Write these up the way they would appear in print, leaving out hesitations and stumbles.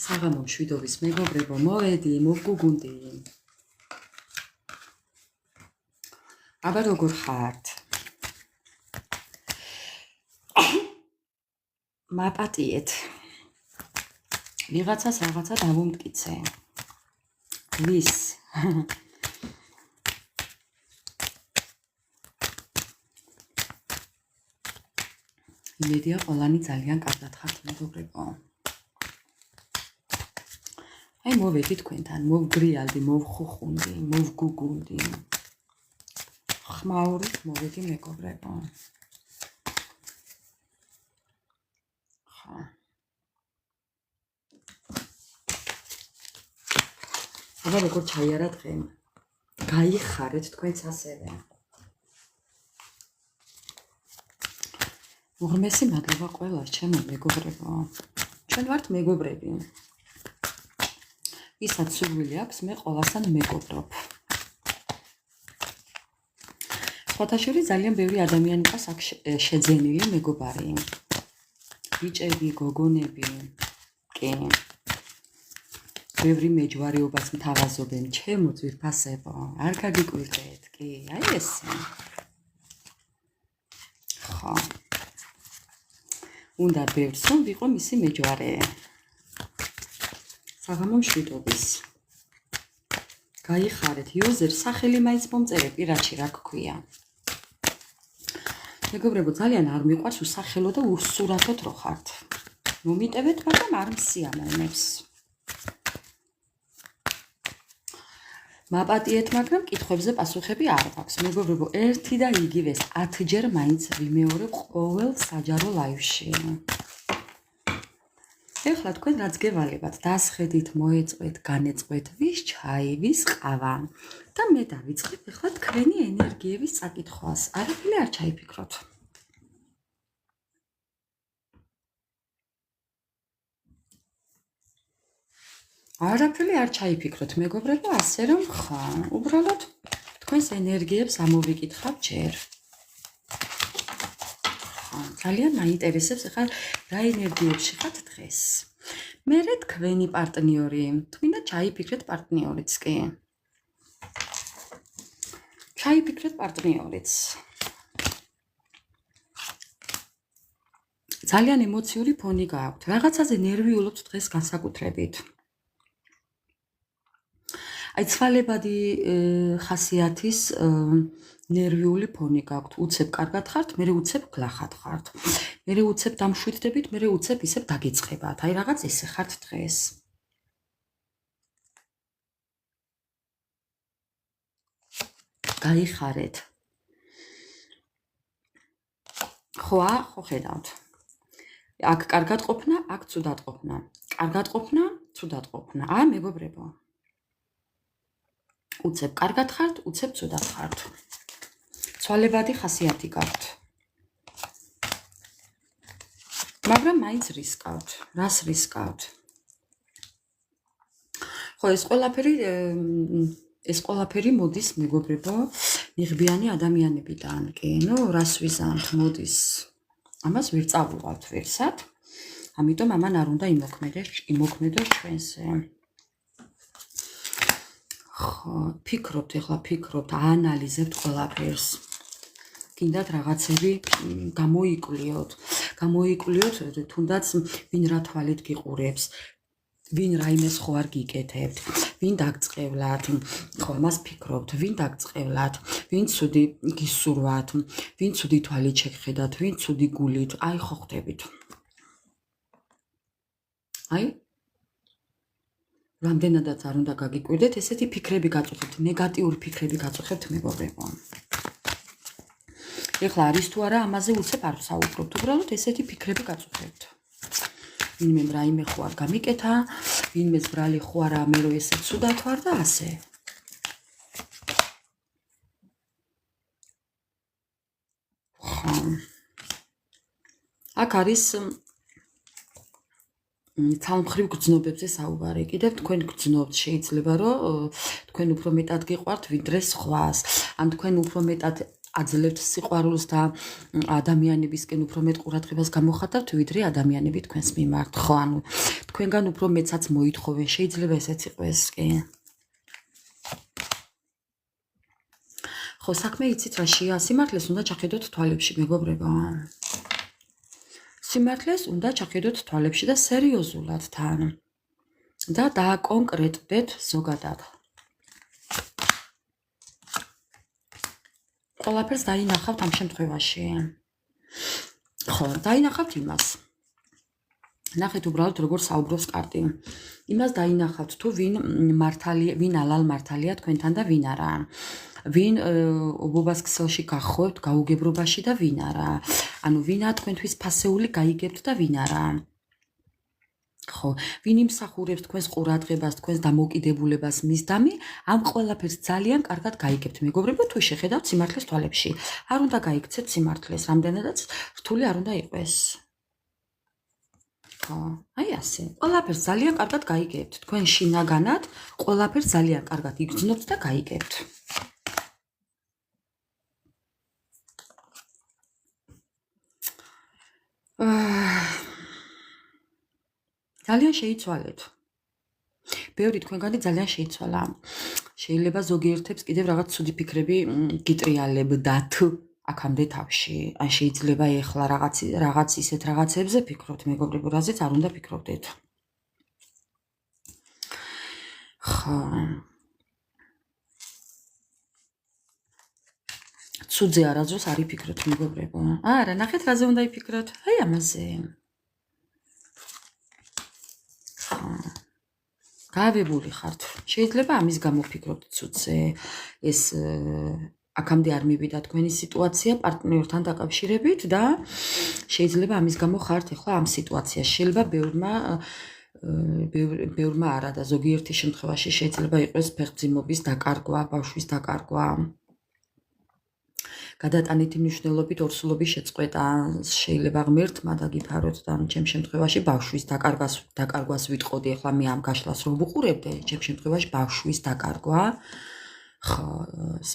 საღამო მშვიდობის მეგობრებო, მოვედი, მოვგუგუნდი. აბა როგორ ხართ? მაპატიეთ. ვიღაცას რაღაცა დავუმტკიცე. ვის? იმედია ყველანი ძალიან კარგად ხართ მეგობრებო. აი მოვედი თქვენთან, მოვგრიალდი, მოვხუხუნდი, მოვგუგუნდი. ხმაურით მოვედი მეგობრებო. ხა. აბა როგორ ჩაიარა დღე? გაიხარეთ თქვენც ასევე. უღრმესი მადლობა ყველას ჩემო მეგობრებო. ჩვენ ვართ მეგობრები. ისაც სურვილი აქვს, მე ყველასთან მეგობრობ. სხვათა შორის ძალიან ბევრი ადამიანი ყავს აქ შეძენილი მეგობარი. ბიჭები, გოგონები, კი. ბევრი მეჯვარეობას მთავაზობენ, ჩემო ძვირფასებო, არ გაგიკვირდეთ, კი, აი ესე. ხო. უნდა ბევრს რომ ვიყო მისი მეჯვარე. საღამო მშვიდობის. გაიხარეთ, იუზერ სახელი მაინც მომწერე პირადში რა გქვია. მეგობრებო, ძალიან არ მიყვარს უსახელო და უსურათოდ რო ხართ. მომიტევეთ, მაგრამ არ მსიამოვნებს. მაპატიეთ, მაგრამ კითხვებზე პასუხები არ გვაქვს. მეგობრებო, ერთი და იგივეს 10-ჯერ მაინც ვიმეორებ ყოველ საჯარო ლაივში. ეხლა თქვენ რაც გევალებათ, დასხედით, მოეწყვეთ, განეწყვეთ, ვის ჩაი, ვის ყავა და მე დავიწყებ ეხლა თქვენი ენერგიების წაკითხვას. არაფერი არ ჩაიფიქროთ. არაფერი არ ჩაიფიქროთ, მეგობრებო, ასე რომ ხა, უბრალოდ თქვენს ენერგიებს ამოვიკითხავ ჯერ. ძალიან მაინტერესებს ახლა რა ენერგიებში ხართ დღეს. მერე თქვენი პარტნიორი, თქვინა ჩაიფიქრეთ პარტნიორიც კი. ჩაიფიქრეთ პარტნიორიც. ძალიან ემოციური ფონი გააქვთ. რაღაცაზე ნერვიულობთ დღეს განსაკუთრებით. აი ცვალებადი ხასიათის ნერვიული ფონი გაქვთ. უცებ კარგად ხართ, მერე უცებ გლახად ხართ. მერე უცებ დამშვიდდებით, მერე უცებ ისევ დაგიწყებათ. აი რაღაც ესე ხართ დღეს. გაიხარეთ. ხო ხედავთ. აქ კარგად ყოფნა, აქ ცუდად ყოფნა. კარგად ყოფნა, ცუდად ყოფნა. მეგობრებო. უცებ კარგად ხართ, უცებ ცუდად ხართ. ცვალებადი ხასიათი გაქვთ. მაგრამ მაინც რისკავთ. რას რისკავთ? ხო, ეს ყველაფერი მოდის, მეგობრებო, მიღბიანი ადამიანებიდან, კი, რას ვიზამთ, მოდის. ამას ვერ წავუყავთ ვერსად. ამიტომ ამან არ უნდა იმოქმედოს ჩვენზე. ხო, ფიქრობთ, ფიქრობთ, აანალიზებთ ყველაფერს. გინდათ რაღაცები გამოიკვლიოთ, თუნდაც ვინ რა თვალით გიყურებს, ვინ რაიმეს ხო არ გიკეთებთ, ვინ დაგწყევლათ, ხო, მას ფიქრობთ, ვინ დაგწყევლათ, ვინ ცუდი გისურვათ, ვინ ცუდი თვალით შეგხედათ, ვინ ცუდი გულით, აი ხო ხდებით. აი რამდენადაც არ უნდა გაგიკვირდეთ, ესეთი ფიქრები გაწუხებთ, ნეგატიური ფიქრები გაწუხებთ, მეგობრებო. ეხლა არის თუ არა, ამაზე უცებ არ ვსაუბრობთ, უბრალოდ ესეთი ფიქრები გაწუხებთ. ვინმემ რაიმე ხო არ გამიკეთა, ვინმეს ბრალი ხო არა, მე რო ესე ცუდად ვარ და ასე. აქ არის ცალმხრივ გრძნობებზე საუბარი. კიდევ თქვენ გრძნობთ, შეიძლება რომ თქვენ უფრო მეტად გიყვართ ვიდრე სხვას. ან თქვენ უფრო მეტად აძლევთ სიყვარულს და ადამიანებისკენ უფრო მეტ ყურადღებას გამოხატავთ, ვიდრე ადამიანები თქვენს მიმართ. ხო, ანუ თქვენგან უფრო მეტსაც მოითხოვენ, შეიძლება ესეც იყოს, კი. ხო, საქმე იცით რაშია? სიმართლეს უნდა ჩახედოთ თვალებში, მეგობრებო. სიმართლეს უნდა ჩახედოთ თვალებში და სერიოზულად თან. და დააკონკრეტდეთ ზოგადად. ყველაფერს დაინახავთ ამ შემთხვევაში. ხო, დაინახავთ იმას. ნახეთ უბრალოდ როგორ საუბრობს კარტი. იმას დაინახავთ თუ ვინ ალალ მართალია თქვენთან და ვინ არა. ვინ ობობას ქსელში გახხოვთ გაუგებრობაში და ვინ არა. ანუ ვინა თქვენთვის ფასეული გაიგებთ და ვინ არა. ხო, ვინ იმსახურებს თქვენს ყურადღებას, თქვენს დამოუკიდებულებას მისდამი, ამ ყველაფერს ძალიან კარგად გაიგებთ, მეგობრებო, თუ შეხედავთ სიმართლეს თვალებში. არ უნდა გაიქცეთ სიმართლეს, რამდენადაც რთული არ უნდა იყოს. ხო, აი ასე. ყველაფერს ძალიან კარგად გაიგებთ. თქვენ შინაგანად ყველაფერს ძალიან კარგად იგრძნობთ და გაიგებთ. ძალიან შეიცვალეთ. ბევრი თქვენგანი ძალიან შეიცვალა. შეიძლება ზოგიერთებს კიდევ რაღაც ცუდი ფიქრები გიტრიალებდათ აქამდე თავში. ან შეიძლება ეხლა რაღაც ისეთ რაღაცებზე ფიქრობთ, მეგობრებო, რაზეც არ უნდა ფიქრობდეთ. ხო. ცუდზე არასდროს არ იფიქროთ, მეგობრებო. არა, ნახეთ რაზე უნდა იფიქროთ. აი ამაზე. გავებული ხართ. შეიძლება ამის გამო ფიქრობთ ცუდზე. ეს აქამდე არ მივიდა თქვენი სიტუაცია პარტნიორთან დაკავშირებით და შეიძლება ამის გამო ხართ ახლა ამ სიტუაციაში. შეიძლება ბევრმა არა და ზოგიერთი შემთხვევაში შეიძლება იყოს ფეხმძიმობის დაკარგვა, ბავშვის დაკარგვა. გადატანითი მნიშვნელობით ორსულობის შეწყვეტა შეიძლება ღმერთმა დაგიფაროთ და ჩემ შემთხვევაში ბავშვის დაკარგვას ვიტყოდი. ახლა მე ამ გაშლას რო ვუყურებდე, ჩემ შემთხვევაში ბავშვის დაკარგვა. ხო,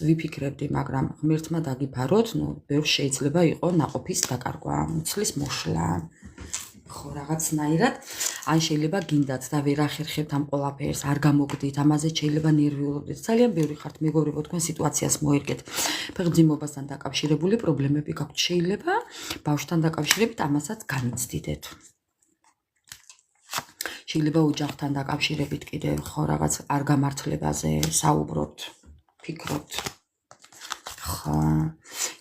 ვიფიქრებდი, მაგრამ ღმერთმა დაგიფაროთ, ბევრ შეიძლება იყო ნაყოფის დაკარგვა, მუცლის მოშლა. ხო, რაღაცნაირად, ან შეიძლება გინდათ და ვერ ახერხებთ ამ ყველაფერს, არ გამოგდით, ამაზე შეიძლება ნერვიულობდეთ. ძალიან ბევრი ხართ, მეგობრებო, თქვენ სიტუაციას მოერგეთ. ფეხმძიმობასთან დაკავშირებული პრობლემები გაქვთ, შეიძლება ბავშვთან დაკავშირებით ამასაც განიცდიდეთ. შეიძლება ოჯახთან დაკავშირებით კიდევ ხო რაღაც არ გამართლებაზე საუბრობთ, ფიქრობთ. ხო,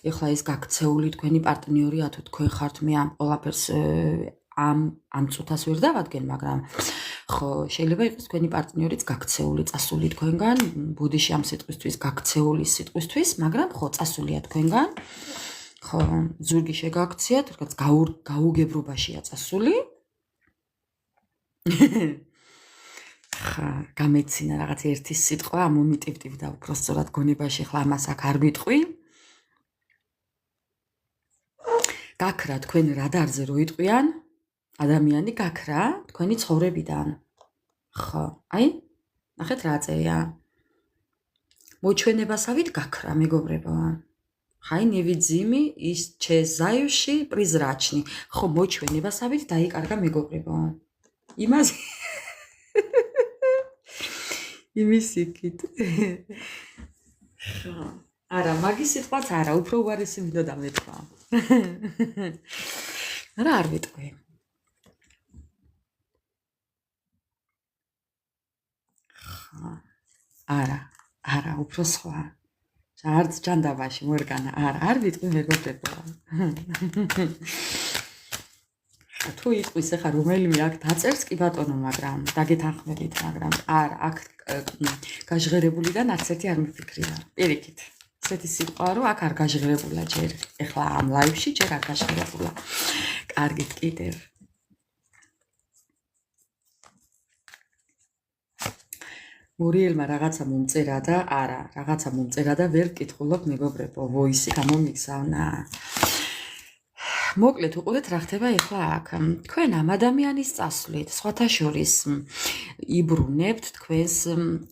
ეხლა ეს გაქცეული თქვენი პარტნიორია თუ თქვენ ხართ, მე ამ ყველაფერს ამ წუთას ვერ დავადგენ, მაგრამ ხო, შეიძლება იყოს თქვენი პარტნიორიც გაქცეული, წასული თქვენგან, ბუდიში ამ სიტყვისთვის გაქცეული სიტყვისთვის, მაგრამ ხო, წასულია თქვენგან. ხო, ზურგი შეგაქციათ, რაღაც გაუგებრობაშია წასული. ხა, გამეცინა რაღაც ერთი სიტყვა, მომიტივტივდა უფრო სწორად გონებაში, ხლა ამას აქ არ ვიტყვი. გაქრა თქვენ რადარზე რო იტყვიან, ადამიანი გაქრა თქვენი ცხოვრებიდან. ხო, აი, ნახეთ რა წერია. მოჩვენებასავით გაქრა, მეგობრებო. Hai nevidzimi isчезающий призрачный. ხო, მოჩვენებასავით დაიკარგა მეგობრებო. იმის იქით. არა, მაგის სიტყვაც არა, უფრო უარესი მინდოდა მეთქვა. რა არ ვიტყვი. არა, უფრო სხვა. არც ჯანდაბაში მორგანა, არ ვიტყვი მეგობრებო. თუ იტყვის ახლა რომელიმე აქ დაწერს კი ბატონო, მაგრამ დაგეთანხმებით, მაგრამ არა, აქ გაჟღერებულიდან არც ერთი არ მიფიქრია. პირიქით. ესეთი სიტყვა რომ აქ არ გაჟღერებულა ჯერ. ახლა ამ ლაივში ჯერ არ გაჟღერებულა. კარგით, კიდევ. მურიელმა რაღაცა მომწერა და არა, რაღაცა მომწერა და ვერ ვკითხულობ მეგობრებო, ვოისი გამომიგზავნა. მოკლედ უყურეთ რა ხდება ახლა აქ. თქვენ ამ ადამიანის წასვლით სხვათა შორის იბრუნებთ თქვენს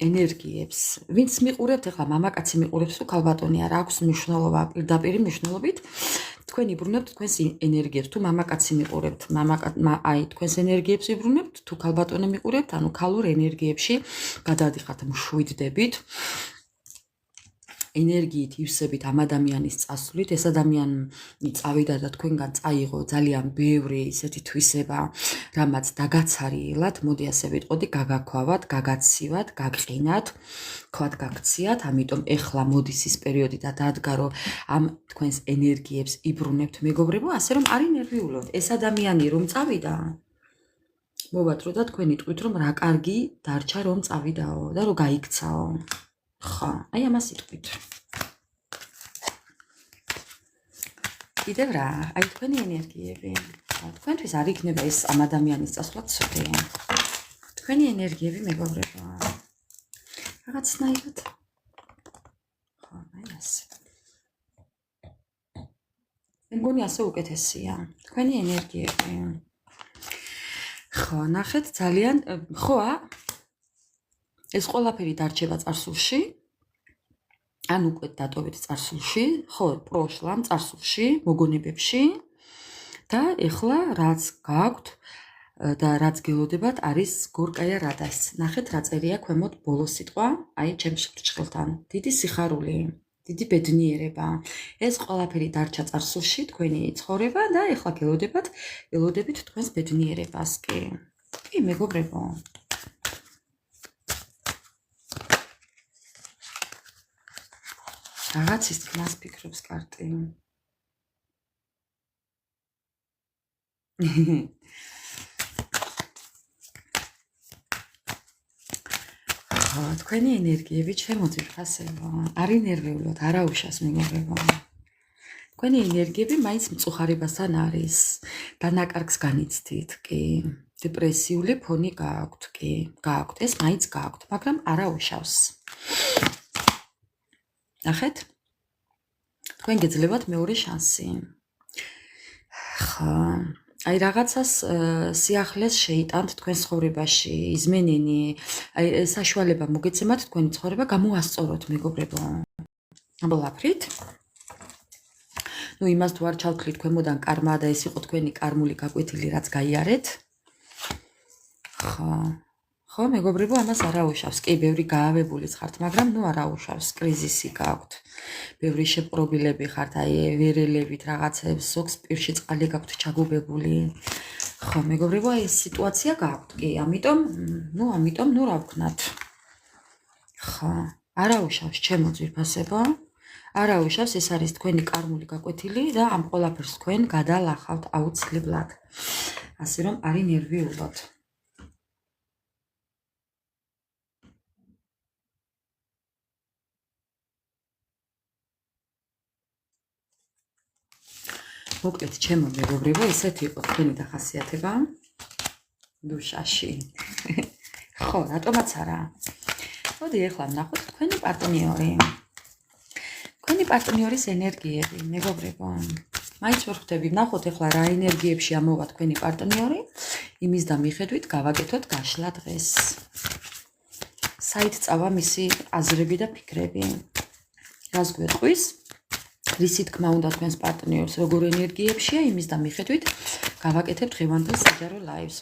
ენერგიებს. ვინც მიყურებთ ახლა მამაკაცი მიყურებს თუ ქალბატონი არა აქვს მნიშვნელობა პირდაპირ მნიშვნელობით. თქვენ იბრუნებთ თქვენს ენერგიებს თუ მამაკაცი მიყურებთ აი თქვენს ენერგიებს იბრუნებთ თუ ქალბატონი მიყურებთ ანუ ქალურ ენერგიებში გადაადიხართ მშვიდდებით ენერგიით ივსებით ამ ადამიანის წასვლით ეს ადამიანი წავიდა და თქვენგან წაიღო ძალიან ბევრი ისეთი თვისება რამაც დაგაცარიელად მოდი ასე ვიტყოდი გაგაქვავად გაგაცივად გაგყინათ ქვად გაქციათ ამიტომ ეხლა მოდის ის პერიოდი და დადგა რომ ამ თქვენს ენერგიებს იბრუნებთ მეგობრებო ასე რომ არ ინერვიულოთ ეს ადამიანი რომ წავიდა მოვატრო და თქვენ იტყვით რომ რა კარგი დარჩა რომ წავიდაო და რომ გაიქცაო ხა, აი ამას იტყვით. კიდევ რა, აი თქვენი ენერგიები. თქვენთვის არ იქნება ეს ამ ადამიანის წასვლა ცუდი. თქვენი ენერგიები მეგობრებო. რაღაცნაირად. ხა, აი ასე. მე მგონი ასე უკეთესია. თქვენი ენერგიები. ხო, ნახეთ ძალიან, ხოა? ეს ყველაფერი დარჩება წარსულში, ან უკვე დატოვეთ წარსულში, ხო, პროშლამ წარსულში, მოგონებებში და ეხლა რაც გაქვთ და რაც გელოდებათ არის გორკაია რადას. ნახეთ რა წერია ქვემოთ ბოლო სიტყვა, აი ჩემს ჭრილთან. დიდი სიხარული, დიდი ბედნიერება. ეს ყველაფერი დარჩა წარსულში, თქვენი ცხოვრება და ეხლა გელოდებით თქვენს ბედნიერებას კი. კი, მეგობრებო. რაღაცის თქმას ფიქრობს კარტი. ხო, თქვენი ენერგიები შემოძირფასება. არ ინერვიულოთ, არა უშავს მეგობრებო. თქვენი ენერგიები მაინც მწუხარებასთან არის. დანაკარგს განიცდით, კი. დეპრესიული ფონი გააქვთ, კი. გააქვთ, ეს მაინც გააქვთ, მაგრამ არა უშავს. ნახეთ? თქვენ გეძლებათ მეორე შანსი. ხა, აი რაღაცას სიახლეს შეიტანთ თქვენ ცხოვრებაში, იზმენინი, აი საშუალება მოგეცემათ თქვენი ცხოვრება გამოასწოროთ, მეგობრებო. ამბოლაფრით. ნუ იმას თუ არ ჩავთვლით ქვემოდან კარმა და ეს იყო თქვენი კარმული გაკვეთილი, რაც გაიარეთ. ხა ხო, მეგობრებო, ამას არ აუშავს. კი, ბევრი გაავებულიც ხართ, მაგრამ ნუ არ აუშავს. კრიზისი გაქვთ. ბევრი შეპყრობილები ხართ, აი ვერელებით რაღაცებს, ზოგს პირში წყალი გაქვთ ჩაგუბებული. ხო, მეგობრებო, ეს სიტუაცია გაქვთ. კი, ამიტომ ნუ რა ვქნათ. ხო, არ აუშავს ჩემო ძვირფასებო. არ აუშავს, ეს არის თქვენი კარმული გაკვეთილი და ამ ყველაფერს თქვენ გადალახავთ აუცილებლად. ასე რომ არ ინერვიულოთ. მოკლედ ჩემო მეგობრებო, ესეთი იყო თქვენი დახასიათება დუშაში. ხო, რატომაც არა. მოდი ახლა ვნახოთ თქვენი პარტნიორი. თქვენი პარტნიორის ენერგიები, მეგობრებო. მაინც ვერ ხვდები, ვნახოთ ახლა რა ენერგიებში ამოვა თქვენი პარტნიორი, იმის და მიხედვით გავაკეთოთ გაშლა დღეს. საით წავა მისი აზრები და ფიქრები. რას გვეტყვის? რისი თქმა უნდა თქვენს პარტნიორს როგორ ენერგიებშია იმის და მიხედვით გავაკეთებ დღევანდელ საჯარო ლაივს.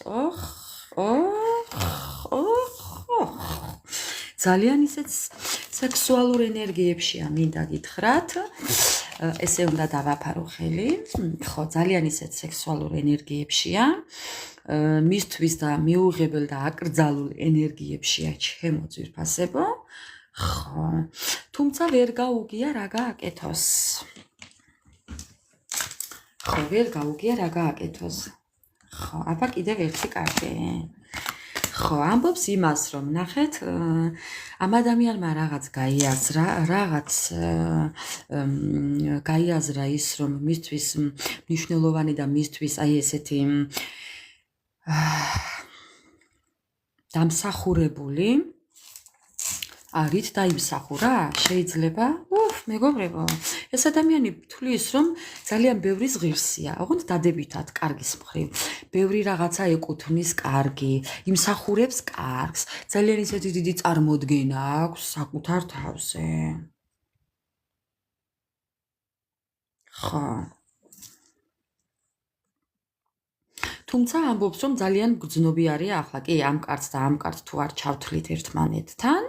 ძალიან ისეთ სექსუალურ ენერგიებშია მინდა გითხრათ. ესე უნდა დავაფარო ხელი. ხო, ძალიან ისეთ სექსუალურ ენერგიებშია. მისთვის და მიუღებელ და აკრძალულ ენერგიებშია ჩემო ძვირფასებო. ხო, თუმცა ვერ გაუგია რა გააკეთოს. ხო, ვერ გაუგია რა გააკეთოს. ხო, აბა კიდევ ერთი კარტი. ხო, ამბობს იმას, რომ ნახეთ, ამ ადამიანმა რაღაც გაიაზრა ის, რომ მისთვის მნიშვნელოვანი და მისთვის აი ესეთი დამსახურებული არით დაიმსახურა, შეიძლება? მეგობრებო, ეს ადამიანი თulis რომ ძალიან ბევრი ღირსია, ოღონდ დადებითად კარგის მხრივ. ბევრი რაღაცა ეკუთვნის კარგი, იმსახურებს კარგს, ძალიან ისეთი დიდი წარმოდგენა აქვს საკუთარ თავზე. ხო. თუმცა ამბობს რომ ძალიან გრძნობიარია ახლა კი ამ კარტს და ამ კარტს თუ არ ჩავთვლით ერთმანეთთან,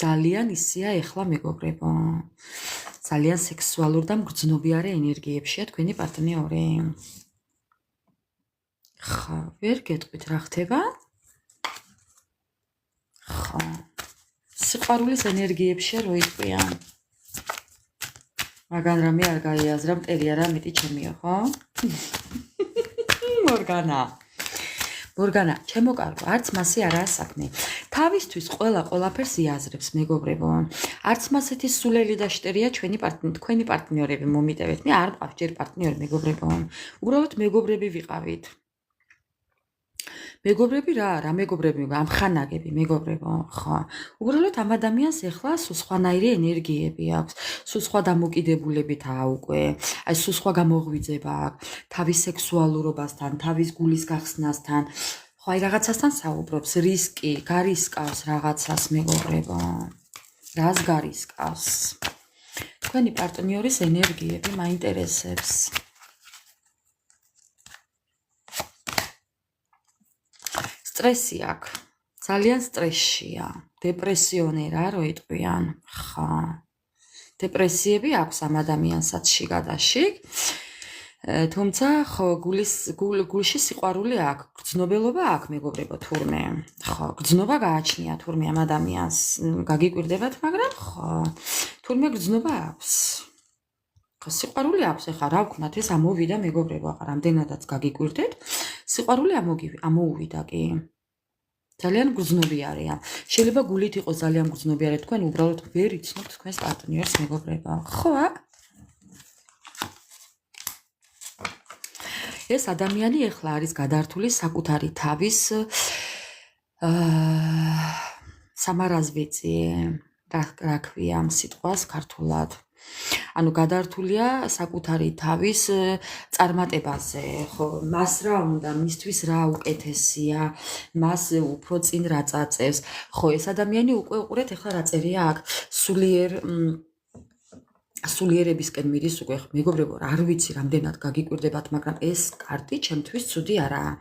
ძალიან ისია ეხლა მეგობრებო. ძალიან სექსუალურ და მგრძნობიარე ენერგიებშია თქვენი პარტნიორი. ხო, ვერ გეტყვით რა ხდება? ხო. სიყვარულის ენერგიებშია რო იყვიან. მაგან რამე არ გაიაზრა, მტერი არა, მეტი ჩემიო, ხო? მორგანა, ჩემო კარგო, არც მასე არაა საქმე. თავისთვის ყველაფერს იაზრებს, მეგობრებო. არც მასეთი სულელი და შტერია თქვენი პარტნიორები მომიტევეთ. მე არ მყავს ჯერ პარტნიორი, მეგობრებო. უბრალოდ მეგობრები ვიყავით. მეგობრები რა არა, მეგობრები ამხანაგები, მეგობრებო, ხო. უბრალოდ ამ ადამიანს ეხლა სულ სხვანაირი ენერგიები აქვს, სულ სხვა დამოკიდებულებითაა უკვე, აი სულ სხვა გამოღვიძება აქვს, თავის სექსუალურობასთან, თავის გულის გახსნასთან, ხო, აი რაღაცასთან საუბრობს, რისკი, გარისკავს რაღაცას, მეგობრებო. რას გარისკავს? თქვენი პარტნიორის ენერგიები მაინტერესებს. სტრესი აქვს. ძალიან სტრესშია. დეპრესიონერა რო იტყვიან. ხა. დეპრესიები აქვს ამ ადამიანსაც შიგადაშიგ. თუმცა ხო გულში სიყვარული აქვს. გრძნობელობა აქვს მეგობრებო თურმე. ხო, გრძნობა გააჩნია თურმე ამ ადამიანს. გაგიკვირდებათ, მაგრამ ხო. თურმე გრძნობა აქვს. ხო, სიყვარული აქვს, ეხლა რა ვქნათ, ეს ამოვიდა მეგობრებო, ახლა რამდენადაც გაგიკვირდეთ, სიყვარული ამოუვიდა კი. ძალიან გრძნობიარეა. შეიძლება გულით იყოს ძალიან გრძნობიარე, თქვენ უბრალოდ ვერ იცნობთ თქვენს პარტნიორს, მეგობრებო. ხო? ეს ადამიანი ეხლა არის გადართული საკუთარი თავის სამარაზვიცი, რა ქვია ამ სიტყვას ქართულად. ანუ გადართულია საკუთარი თავის წარმატებაზე, ხო, მას რა უნდა, მისთვის რა უკეთესია, მას უფრო წინ რა წაწევს. ხო, ეს ადამიანი უკვე უყურეთ ახლა რა წერია აქ, სულიერებისკენ მიდის უკვე, მეგობრებო, არ ვიცი რამდენად გაგიკვირდებათ, მაგრამ ეს კარტი ჩემთვის ცუდი არაა.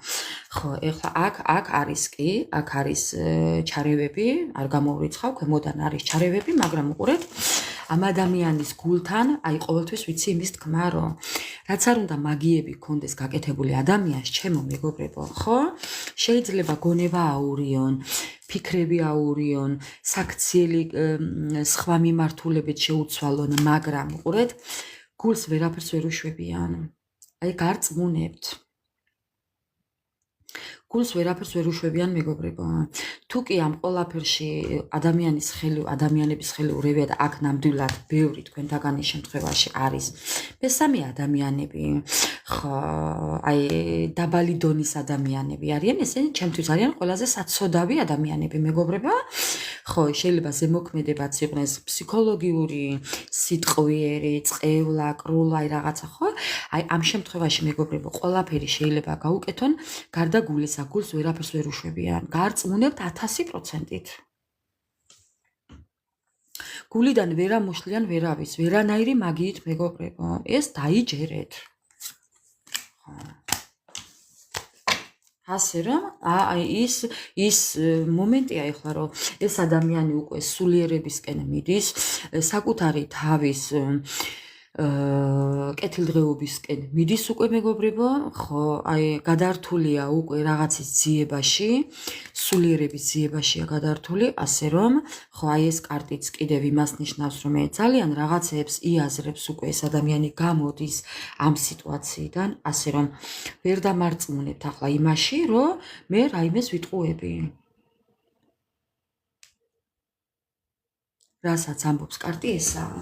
ხო, ეხლა აქ არის კი, აქ არის ჩარევები, არ გამოვრიცხავ, ქვემოდან არის ჩარევები, მაგრამ უყურეთ ამ ადამიანის გულთან, აი ყოველთვის ვიცი იმის თქმა, რომ რაც არ უნდა მაგიები კონდეს გაკეთებული ადამიანს, ჩემო მეგობრებო, ხო? შეიძლება გონება აურიონ, ფიქრები აურიონ, საქციელი სხვა მიმართულებით შეუცვალონ, მაგრამ უყურეთ, გულს ვერაფერს ვერ უშვებიან. აი გარწმუნებთ. გულს ვერაფერს ვერ უშვებიან მეგობრებო. თუ კი ამ ყველაფერში ადამიანების ხელი ურევია და აქ ნამდვილად ბევრი თქვენთაგანის შემთხვევაში არის მესამე ადამიანები, ხო, აი დაბალი დონის ადამიანები არიან, ესენი ჩემთვის არიან ყველაზე საცოდავი ადამიანები, მეგობრებო. ხო, შეიძლება ზემოქმედებაც იყვნენ ფსიქოლოგიური, სიტყვიერი, წყევლა, კრულა, აი რაღაცა, ხო? აი ამ შემთხვევაში მეგობრებო, ყველაფერი შეიძლება გაუკეთონ, გარდა გულისა. გულს ვერაფერს ვერ უშვებიან. გარწმუნებთ 1000%. გულიდან ვერ ამოშლიან ვერავის, ვერანაირი მაგიით მეგობრებო. ეს დაიჯერეთ. ასე რომ, აი ის მომენტია ეხლა, რომ ეს ადამიანი უკვე სულიერებისკენ მიდის, საკუთარი თავის კეთილდღეობისკენ მიდის უკვე მეგობრებო, ხო, აი გადართულია უკვე რაღაცის ძიებაში, სულიერების ძიებაშია გადართული, ასე რომ, ხო, აი ეს კარტიც კიდევ იმას ნიშნავს, რომ ძალიან რაღაცეებს იაზრებს უკვე ეს ადამიანი გამოდის ამ სიტუაციიდან, ასე რომ ვერ დამარწმუნებთ ახლა იმაში, რომ მე რაიმეს ვიტყუები. რასაც ამბობს კარტი ესაა.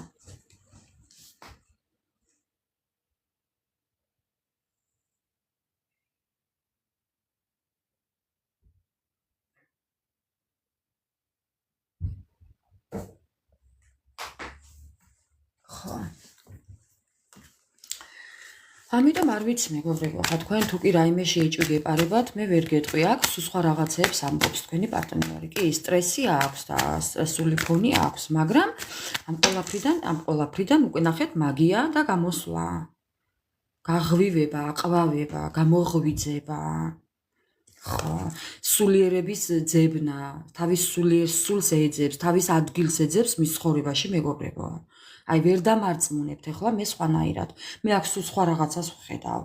ხო, ამიტომ არ ვიცი მეგობრებო, ხა თქვენ თუ კი რაიმე შეიჭვი გეპარებათ, მე ვერ გეტყვი, აქვს სხვა რაღაცეებს ამბობს თქვენი პარტნიორი. კი, სტრესი აქვს და სტრესული ფონი აქვს, მაგრამ ამ ყველაფრიდან უკვე ნახეთ მაგია და გამოსვლა. გაღვივება, აყვავება, გამოღვიძება. ხო, სულიერების ძებნა, თავის სულიერ სულს ეძებს, თავის ადგილს ეძებს მის ცხოვრებაში მეგობრებო. აი ვერ დამარწმუნებთ ახლა მე სხვანაირად. მე აქ სულ სხვა რაღაცას ვხედავ.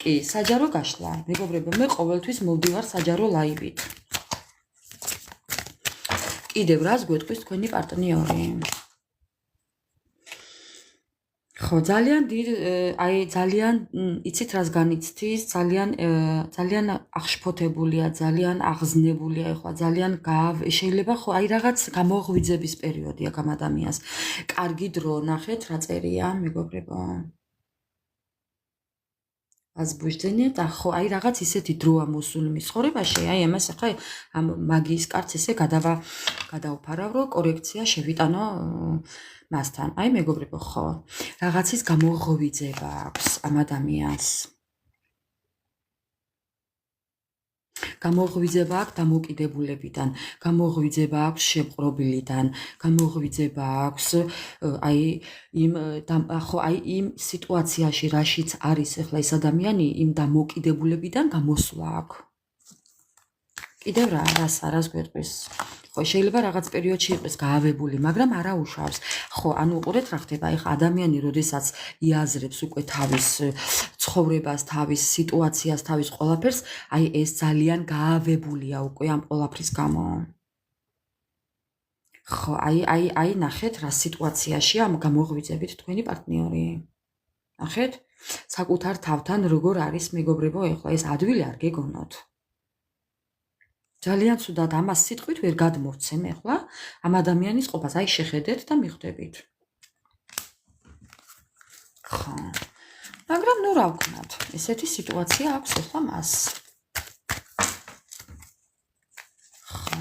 კი, საჯარო გაშლა. მეგობრებო, მე ყოველთვის მოვდივარ საჯარო ლაივით. კიდევ რას გვეტყვის თქვენი პარტნიორი? ხო, ძალიან იცით რას განიცდის, ძალიან აღშფოთებულია, ძალიან აღზნებულია, ეხლა ძალიან შეიძლება ხო აი რაღაც გამოღვიძების პერიოდი აქ ამ ადამიანს. კარგი დრო, ნახეთ რა წერია, მეგობრებო. აზბუჟდენია და ხო აი რაღაც ისეთი დროა მოსული მის ცხოვრებაში, აი ამას ახლა ამ მაგიის კარტს ესე გადავფარავ, რომ კორექცია შევიტანო მასთან. აი მეგობრებო, ხო. რაღაცის გამოღვიძება აქვს ამ ადამიანს. გამოღვიძება აქვს დამოკიდებულებიდან, გამოღვიძება აქვს შეპყრობილიდან, გამოღვიძება აქვს აი იმ სიტუაციაში, რაშიც არის ახლა ეს ადამიანი, იმ დამოკიდებულებიდან გამოსვლა აქვს. კიდევ რას გვეტყვის? ხო, შეიძლება რაღაც პერიოდში იყოს გაავებული, მაგრამ არა უშავს. ხო, ანუ უყურეთ რა ხდება, ეხა ადამიანი, როდესაც იაზრებს უკვე თავის ცხოვრებას, თავის სიტუაციას, თავის ყველაფერს, აი ეს ძალიან გაავებულია უკვე ამ ყველაფრის გამო. ხო, აი ნახეთ რა სიტუაციაშია ამ გამოღვიძებით თქვენი პარტნიორი. ნახეთ, საკუთარ თავთან როგორ არის მეგობრებო, ეხლა ეს ადვილი არ გეგონოთ. ძალიან ცუდად ამას სიტყვით ვერ გადმოვცემ ახლა ამ ადამიანის ყოფას, აი შეხედეთ და მიხვდებით. ხო. მაგრამ ნუ რა ვქნათ, ესეთი სიტუაცია აქვს ახლა მას. ხო.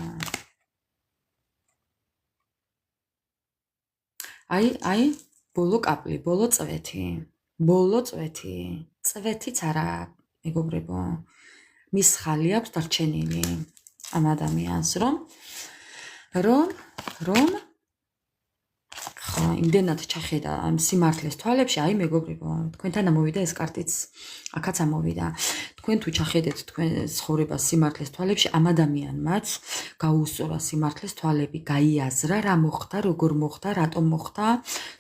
აი ბოლო კაპლი, ბოლო წვეთი. წვეთიც არა, მეგობრებო. მის ხალი აქვს დარჩენილი. ამ ადამიანს რომ ხო, იმდენად ჩახედა ამ სიმართლეს თვალებში, აი მეგობრებო, თქვენთან ამოვიდა ეს კარტიც, აქაც ამოვიდა. თქვენ თუ ჩახედეთ თქვენ ცხოვრებას სიმართლეს თვალებში, ამ ადამიანმაც გაუსწორა სიმართლეს თვალები, გაიაზრა რა მოხდა, როგორ მოხდა, რატომ მოხდა,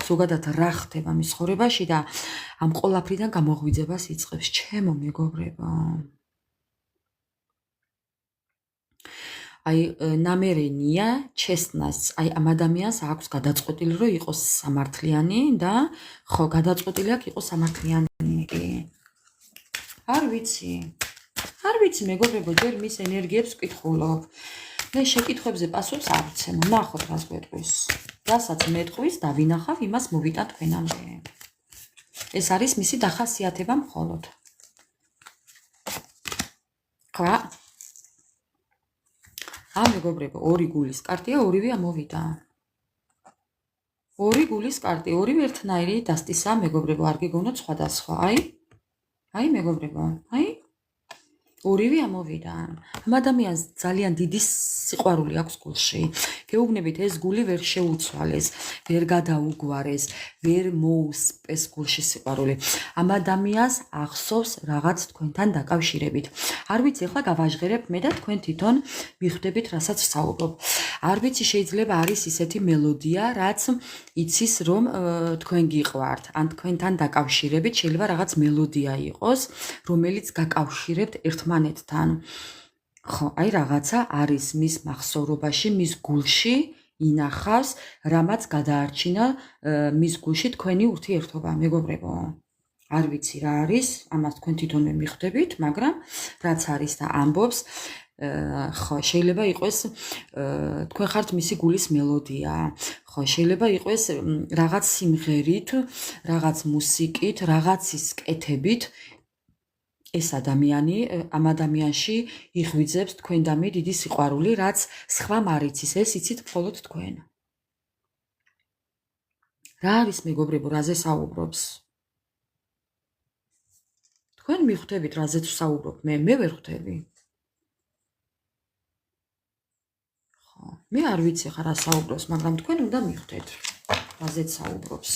ზოგადად რა ხდება მის ცხოვრებაში და ამ ყველაფრიდან გამოღვიძებას იწყებს. ჩემო მეგობრებო, აი ნამერენია ჩესნას, აი ამ ადამიანს აქვს გადაწყვეტილი რომ იყოს სამართლიანი და ხო გადაწყვეტილი აქვს იყოს სამართლიანი. არ ვიცი მეგობრებო, ჯერ მის ენერგიებს ვკითხულობ. მე შეკითხვებზე პასუხს არ ვცემ. ნახოთ რას გვეტყვის. რასაც მეტყვის და ვინახავ, იმას მოვიტან თქვენამდე. ეს არის მისი დახასიათება მხოლოდ. ხო. მეგობრებო, ორი გულის კარტია, ორივე ამოვიდა. ორი გულის კარტი, ორივე ერთნაირი დასტისა, მეგობრებო, არ გეგონოთ სხვადასხვა. აი მეგობრებო, აი ორივე ამოვიდა. ამ ადამიანს ძალიან დიდი სიყვარული აქვს გულში. გეუბნებით, ეს გული ვერ შეუცვალეს, ვერ გადაუგვარეს, ვერ მოუსპეს გულში სიყვარული. ამ ადამიანს ახსოვს რაღაც თქვენთან დაკავშირებით. არ ვიცი, ახლა გავაჟღერებ მე და თქვენ თვითონ მიხვდებით, რასაც ვსაუბრობ. არ ვიცი, შეიძლება არის ისეთი მელოდია, რაც იცის, რომ თქვენ გიყვართ, ან თქვენთან დაკავშირებით შეიძლება რაღაც მელოდია იყოს, რომელიც გაკავშირებთ ერთმანეთთან. ხო, აი რაღაცა არის მის მახსოვრობაში, მის გულში ინახავს, რამაც გადაარჩინა მის გულში თქვენი ურთიერთობა, მეგობრებო. არ ვიცი რა არის, ამას თქვენ თვითონვე მიხვდებით, მაგრამ რაც არის და ამბობს, ხო, შეიძლება იყოს თქვენ ხართ მისი გულის მელოდია. ხო, შეიძლება იყოს რაღაც სიმღერით, რაღაც მუსიკით, რაღაცის კეთებით ეს ადამიანი ამ ადამიანში იღვიძებს თქვენდამე დიდი სიყვარული, რაც სხვამ არ იცის, ეს იცით მხოლოდ თქვენ. რა არის მეგობრებო, რაზე საუბრობს? მიხვდებით რაზეც ვსაუბრობ მე ვერ ხვდები. ხო, მე არ ვიცი ხა რა საუბრობს, მაგრამ თქვენ უნდა მიხვდეთ რაზეც საუბრობს.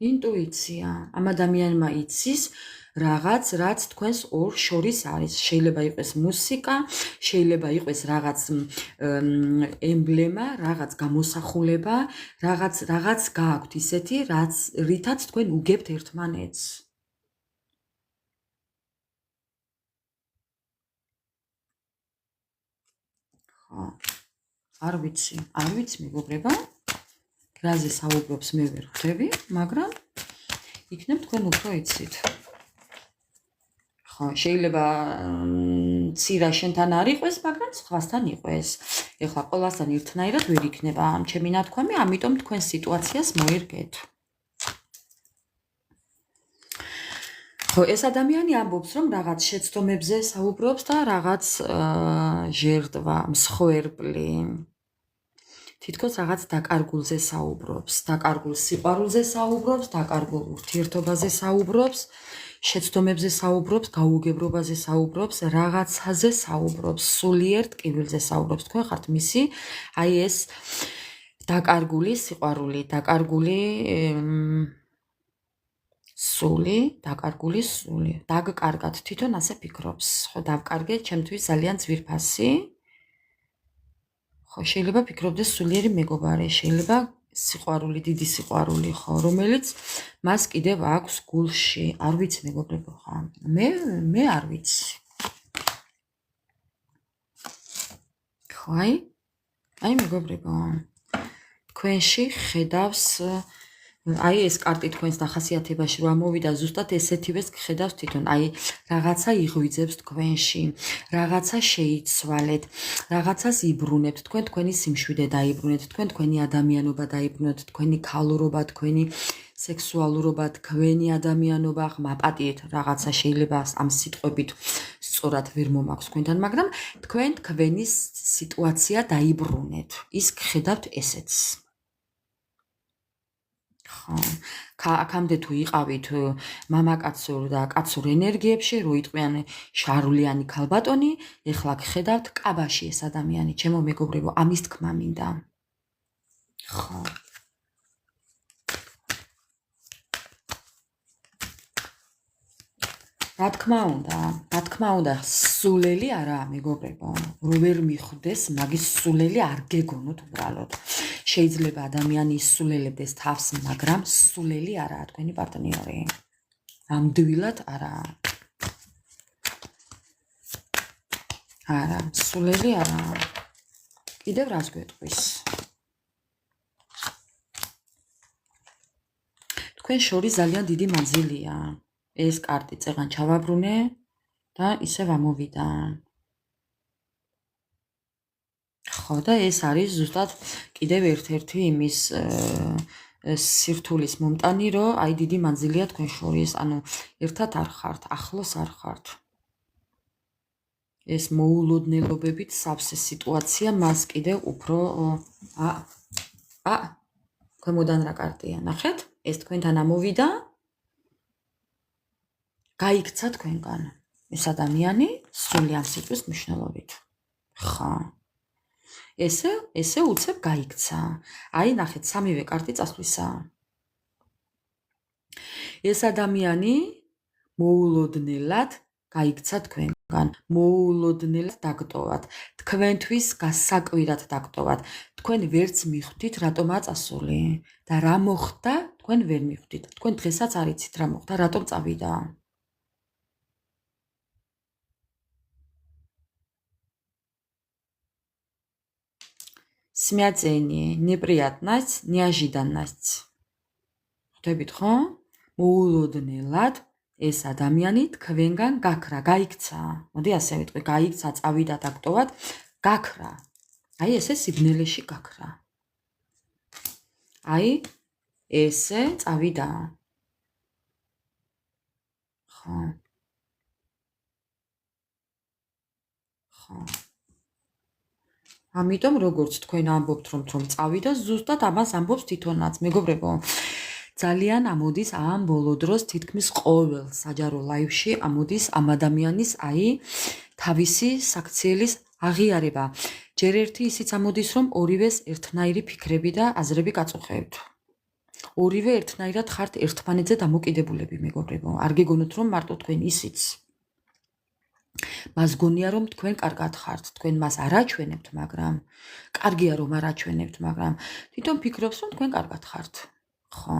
ინტუიცია. ამ ადამიანმა იცის რაღაც, რაც თქვენს ორ შორის არის. შეიძლება იყოს მუსიკა, შეიძლება იყოს რაღაც ემბლემა, რაღაც გამოსახულება, რაღაც გააქვთ ისეთი, რითაც თქვენ უგებთ ერთმანეთს. ხო, არ ვიცი მეგობრებო. რაზე საუბრობს მე ვერ ხვდები, მაგრამ იქნებ თქვენ უფრო იცით. ხო, შეიძლება ცირა შენთან არ იყოს, მაგრამ სხვასთან იყოს. ეხლა ყველასთან ერთნაირად ვერ იქნება ჩემი ნათქვამი, ამიტომ თქვენ სიტუაციას მოერგეთ. ხო, ეს ადამიანი ამბობს, რომ რაღაც შეცდომებზე საუბრობს და რაღაც ჟერტვა, მსხვერპლი. თითქოს რაღაც დაკარგულზე საუბრობს, დაკარგულ სიყვარულზე საუბრობს, დაკარგულ ურთიერთობაზე საუბრობს, შეცდომებზე საუბრობს, გაუგებრობაზე საუბრობს, რაღაცაზე საუბრობს, სულიერ ტკივილზე საუბრობს. თქვენ ხართ მისი, აი ეს დაკარგული სიყვარული, დაკარგული სული. დაგკარგად თვითონ ასე ფიქრობს. ხო, დავკარგე, ჩემთვის ძალიან ძვირფასი. ხო, შეიძლება ფიქრობდეს სულიერი მეგობარი, შეიძლება სიყვარული, დიდი სიყვარული, ხო, რომელიც მას კიდევ აქვს გულში. არ ვიცი მეგობრებო, ხა. მე არ ვიცი. ხო, აი მეგობრებო, თქვენში ხედავს აი ეს კარტი თქვენს დახასიათებაში რომ ამოვიდა ზუსტად ესეთივეს ხედავს თვითონ. აი რაღაცა იღვიძებს თქვენში, რაღაცა შეიცვალეთ, რაღაცას იბრუნებთ, თქვენ თქვენი სიმშვიდე დაიბრუნეთ, თქვენ თქვენი ადამიანობა დაიბრუნეთ, თქვენი ქალურობა, თქვენი სექსუალურობა, თქვენი ადამიანობა, მაპატიეთ რაღაცა შეიძლება ამ სიტყვებით სწორად ვერ მომაქვს თქვენთან, მაგრამ თქვენ თქვენი სიტუაცია დაიბრუნეთ. ის ხედავთ ესეც. აქამდე თუ იყავით მამაკაცურ და კაცურ ენერგიებში, რო იტყვიან შარლიანი ქალბატონი, ეხლა გხედავთ კაბაში ეს ადამიანი, ჩემო მეგობრებო, ამის თქმა მინდა. ხო. რა თქმა უნდა, სულელი არაა მეგობრებო, რო ვერ მიხვდეს, მაგის სულელი არ გეგონოთ უბრალოდ. შეიძლება ადამიანი ისულელებდეს თავს, მაგრამ სულელი არაა თქვენი პარტნიორი. ამდვილად არაა. არა, სულელი არაა. კიდევ რას გვეტყვის? თქვენ შორის ძალიან დიდი მანძილია. ეს კარტი წეღან ჩავაბრუნე და ისევ ამოვიდა. ხო, და ეს არის ზუსტად კიდევ ერთ-ერთი იმის სირთულის მომტანი, რომ აი დიდი მანძილია თქვენ შორის, ანუ ერთად არ ხართ, ახლოს არ ხართ. ეს მოულოდნელობებით სავსე სიტუაცია მას კიდევ უფრო ქვემოდან რა კარტია, ნახეთ? ეს თქვენთან ამოვიდა. გაიქცა თქვენგან ეს ადამიანი სრული ამ სიტყვის მნიშვნელობით. ხა. ესე უცებ გაიქცა. აი ნახეთ, სამივე კარტი წასვლისაა. ეს ადამიანი მოულოდნელად გაიქცა თქვენგან, მოულოდნელად დაგტოვათ, თქვენთვის გასაკვირად დაგტოვათ. თქვენ ვერც მიხვდით რატომაა წასული და რა მოხდა, თქვენ ვერ მიხვდით. თქვენ დღესაც არ იცით რა მოხდა, რატომ წავიდა. Смятение, неприятность, неожиданность. ხვდებით ხო? მოულოდნელად ეს ადამიანი თქვენგან გაქრა, გაიქცა. მოდი ასე ვიტყვი, გაიქცა, წავიდა დაგტოვად, გაქრა. აი ესე სიბნელეში გაქრა. აი ესე წავიდა. ხო. ხო. ამიტომ როგორც თქვენ ამბობთ რომ წავიდა, ზუსტად ამას ამბობს თვითონაც, მეგობრებო. ძალიან ამოდის ამ ბოლო დროს თითქმის ყოველ საჯარო ლაივში ამოდის ამ ადამიანის თავისი საქციელის აღიარება. ჯერ ერთი ისიც ამოდის, რომ ორივეს ერთნაირი ფიქრები და აზრები გაწუხებთ. ორივე ერთნაირად ხართ ერთმანეთზე დამოკიდებულები, მეგობრებო. არ გეგონოთ, რომ მარტო თქვენ ისიც. მას გონია, რომ თქვენ კარგად ხართ, თქვენ მას არ აჩვენებთ, მაგრამ კარგია რომ არ აჩვენებთ, მაგრამ თვითონ ფიქრობს, რომ თქვენ კარგად ხართ. ხო.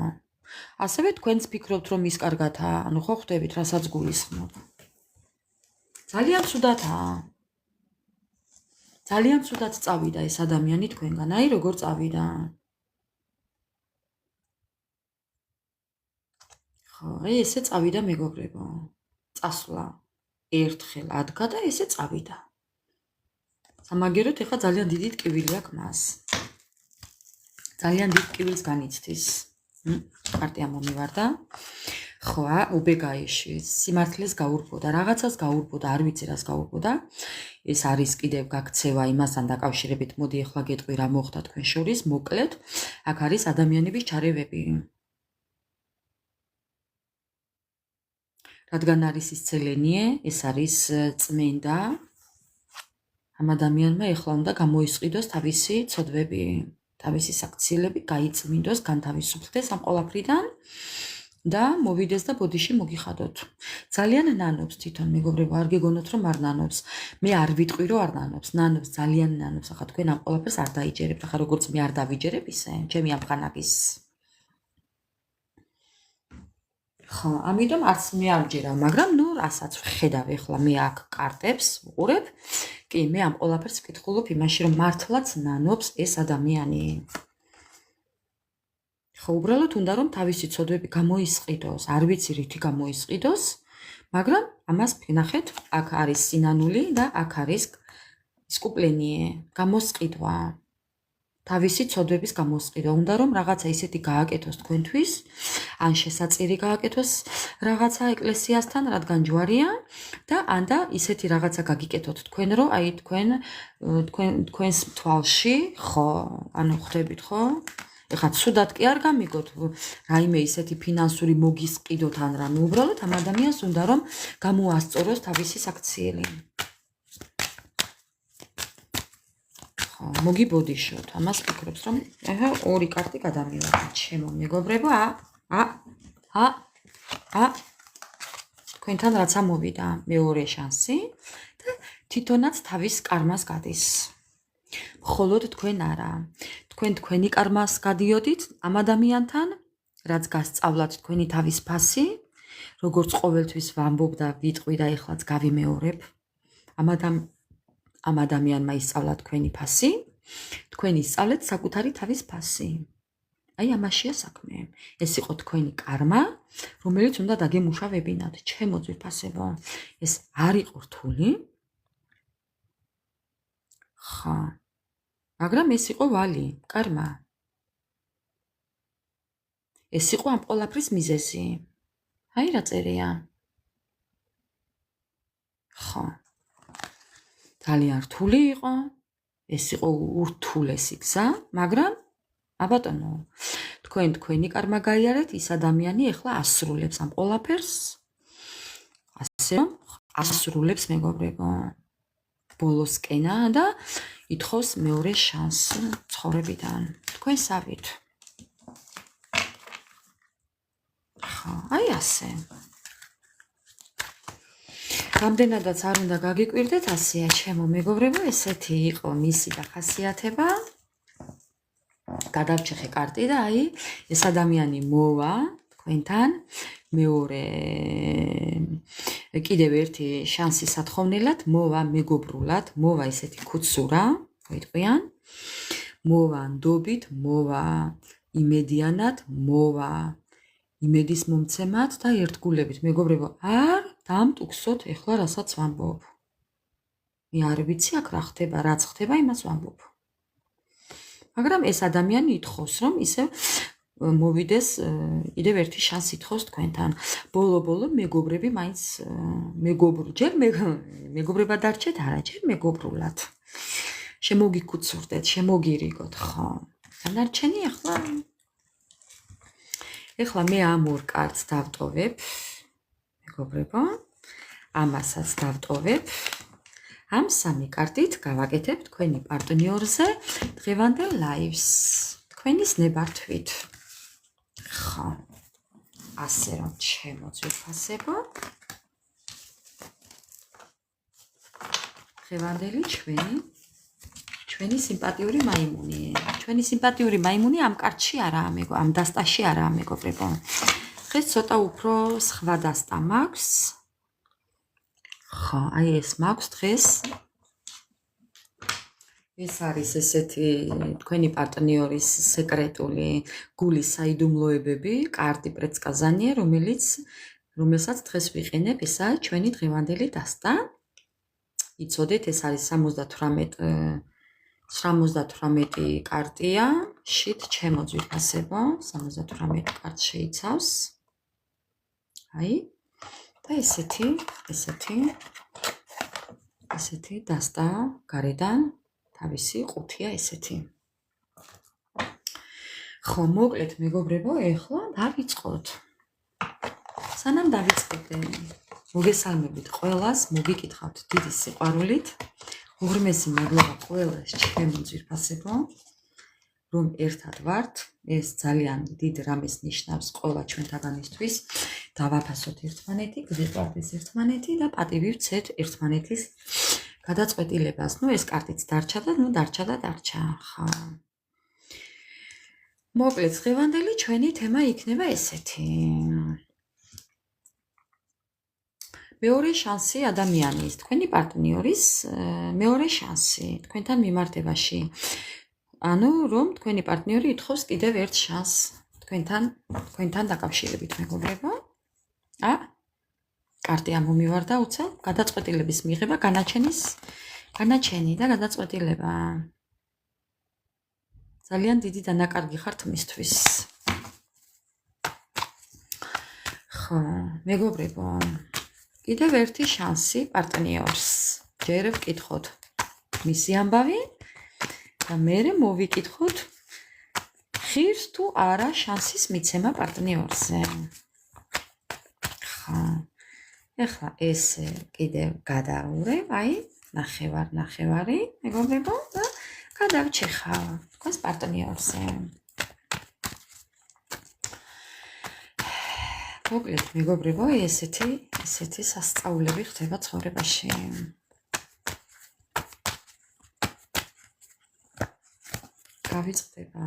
ასევე თქვენც ფიქრობთ, რომ ის კარგადაა, ანუ ხო ხვდებით, რასაც გულისხმობ. ძალიან ცუდათაა. ძალიან ცუდად წავიდა ეს ადამიანი თქვენგან, როგორ წავიდა. ხო, ესე წავიდა მეგობრებო. წასვლა. ერთხელ ადგა და ესე წავიდა. სამაგეროთ ეხლა ძალიან დიდი ტკივილი აქვს მას. ძალიან დიდ ტკივილს განიცდის. კარტი ამომივარდა. ხო, უბეგაიში სიმართლეს გაურბოდა, რაღაცას გაურბოდა, არ ვიცი რას გაურბოდა. ეს არის კიდევ გაქცევა იმასთან დაკავშირებით, მოდი ეხლა გეტყვი რა მოხდა თქვენ შორის, მოკლედ, აქ არის ადამიანების ჩარევები. რადგან არის ის ცელენიე, ეს არის წმენდა. ამ ადამიანმა ეხლა უნდა გამოისყიდოს თავისი ცოდვები, თავისი საქციელები, გაიწმინდოს, განთავისუფლდეს ამ ყველაფრიდან და მოვიდეს და ბოდიში მოგიხადოთ. ძალიან ნანობს თვითონ, მეგობრებო, არ გეგონოთ, რომ არ ნანობს. მე არ ვიტყვი, რომ არ ნანობს, ნანობს, ძალიან ნანობს. ახლა თქვენ ამ ყველაფერს არ დაიჯერებთ, ახლა როგორც მე არ დავიჯერებ ისე, ჩემი ამხანაგის. ხო, ამიტომ არც მე არ ვჯერავ, მაგრამ ნუ რასაც ვხედავ ეხლა მე აქ კარტებს ვუყურებ, კი, მე ამ ყველაფერს ვკითხულობ იმაში, რომ მართლაც ნანობს ეს ადამიანი. ხო, უბრალოდ უნდა რომ თავისი ცოდვები გამოისყიდოს, არ ვიცი რითი გამოისყიდოს, მაგრამ ამას ვნახეთ, აქ არის სინანული და აქ არის სკუპლენიე, გამოსყიდვა. თავისი ცოდვების გამოსყიდვა. უნდა რომ რაღაცა ისეთი გააკეთოს თქვენთვის, ან შესაწირი გააკეთოს რაღაცა ეკლესიასთან, რადგან ჯვარია და ანდა ისეთი რაღაცა გაგიკეთოთ თქვენ, რომ თქვენს თვალში, ხო, ანუ ხვდებით, ხო? ეხლა ცუდად კი არ გამიგოთ, რაიმე ისეთი ფინანსური მოგისყიდოთ ან რამე, უბრალოდ ამ ადამიანს უნდა რომ გამოასწოროს თავისი საქციელი. მოგიბოდიშოთ, ამას ფიქრობს, რომ ეხა ორი კარტი გადამივარდა, ჩემო მეგობრებო, თქვენთან რაც ამოვიდა მეორე შანსი და თვითონაც თავის კარმას გადის. მხოლოდ თქვენ არა. თქვენ თქვენი კარმას გადიოდით ამ ადამიანთან, რაც გასწავლათ თქვენი თავის ფასი, როგორც ყოველთვის ვამბობ და ვიტყვი და ეხლაც გავიმეორებ. ამ ადამიანმა ისწავლა თქვენი ფასი, თქვენ ისწავლეთ საკუთარი თავის ფასი. აი ამაშია საქმე. ეს იყო თქვენი კარმა, რომელიც უნდა დაგემუშავებინათ, ჩემო ძვირფასებო. ეს არ იყო რთული. ხა. მაგრამ ეს იყო ვალი, კარმა. ეს იყო ამ ყველაფრის მიზეზი. აი რა წერია. ხა. ძალიან რთული იყო, ეს იყო ურთულესი გზა, მაგრამ აბატონო, თქვენი კარმა გაიარეთ, ის ადამიანი ეხლა ასრულებს ამ ყველაფერს, ასე რომ ასრულებს მეგობრებო, ბოლოსკენა და ითხოვს მეორე შანსს ცხოვრებიდან, თქვენსავით. ხა, აი ასე. რამდენადაც არ უნდა გაგიკვირდეთ, ასეა ჩემო მეგობრებო, ესეთი იყო მისი დახასიათება. გადავჭეხე კარტი და აი ეს ადამიანი მოვა თქვენთან, მეორე კიდევ ერთი შანსი სათხოვნელად, მოვა მეგობრულად, მოვა ესეთი ქუცურა, მოიტყვიან, მოვა ნდობით, მოვა იმედიანად, მოვა იმედის მომცემად და ერთგულებით, მეგობრებო, არ დამტუქსოთ ეხლა რასაც ვამბობ. მე არ ვიცი აქ რა ხდება, რაც ხდება, იმას ვამბობ. მაგრამ ეს ადამიანი ითხოვს, რომ ისევ მოვიდეს, კიდევ ერთი შანსი ითხოვს თქვენთან. ბოლო-ბოლო მეგობრები მაინც ჯერ მეგობრებად დარჩეთ, არა, ჯერ მეგობრულად. შემოგიქუცურდეთ, შემოგირიგოთ, ხო. დანარჩენი ახლა ეხლა მე ამ ორ კარტს დავტოვებ, მეგობრებო, ამასაც დავტოვებ. ამ სამი კარტით გავაკეთებ თქვენი პარტნიორზე დღევანდელ ლაივს, თქვენის ნებართვით. ხო, ასე რომ შემოძვირფასებო. დღევანდელი ჩვენი სიმპათიური მაიმუნი. ჩვენი სიმპათიური მაიმუნი ამ კარტში არაა, ამ დასტაში არაა, მეგობრებო. დღეს ცოტა უფრო სხვა დასტა მაქვს. ხო, აი ეს მაქვს დღეს. ეს არის ესეთი თქვენი პარტნიორის სეკრეტული გულის საიდუმლოებები, კარტი პრეცკაზანია, რომელსაც დღეს ვიყენებ, ესაა ჩვენი დღევანდელი დასტა. იცოდეთ, ეს არის 78 კარტია, შით შემოძვირფასებო, 78 კარტს შეიცავს. აი, და ესეთი დასტა გარედან თავისი ყუთია ესეთი. ხო, მოკლედ მეგობრებო, ეხლა დავიწყოთ. სანამ დავიწყებდე, მოგესალმებით ყველას, მოგიკითხავთ დიდი სიყვარულით. უღრმესი მადლობა ყველას ჩემო ძვირფასებო, რომ ერთად ვართ. ეს ძალიან დიდ რამეს ნიშნავს ყველა ჩვენთაგანისთვის. დავაფასოთ ერთმანეთი, გვიყვარდეს ერთმანეთი და პატივი ვცეთ ერთმანეთის გადაწყვეტილებას. ეს კარტიც დარჩა და დარჩა. ხო. მოკლედ, დღევანდელი ჩვენი თემა იქნება ესეთი. მეორე შანსი ადამიანის, თქვენი პარტნიორის მეორე შანსი თქვენთან მიმართებაში. ანუ რომ თქვენი პარტნიორი ითხოვს კიდევ ერთ შანსს თქვენთან დაკავშირებით, მეგობრებო. კარტი ამომივარდა უცებ, გადაწყვეტილების მიღება, განაჩენი და გადაწყვეტილება. ძალიან დიდი დანაკარგი ხართ მისთვის. ხო, მეგობრებო, კიდევ ერთი შანსი პარტნიორს. ჯერ ვკითხოთ მისი ამბავი და მერე მოვიკითხოთ ხირს თუ არა შანსის მიცემა პარტნიორზე. ხო. ეხლა ესე კიდევ გადავურევ, აი, ნახევარი, მეგობრებო, და გადავჭეხავ თქვენს პარტნიორზე. მოკლედ, მეგობრებო, ესეთი სასწაულები ხდება ცხოვრებაში. გავიწყდება.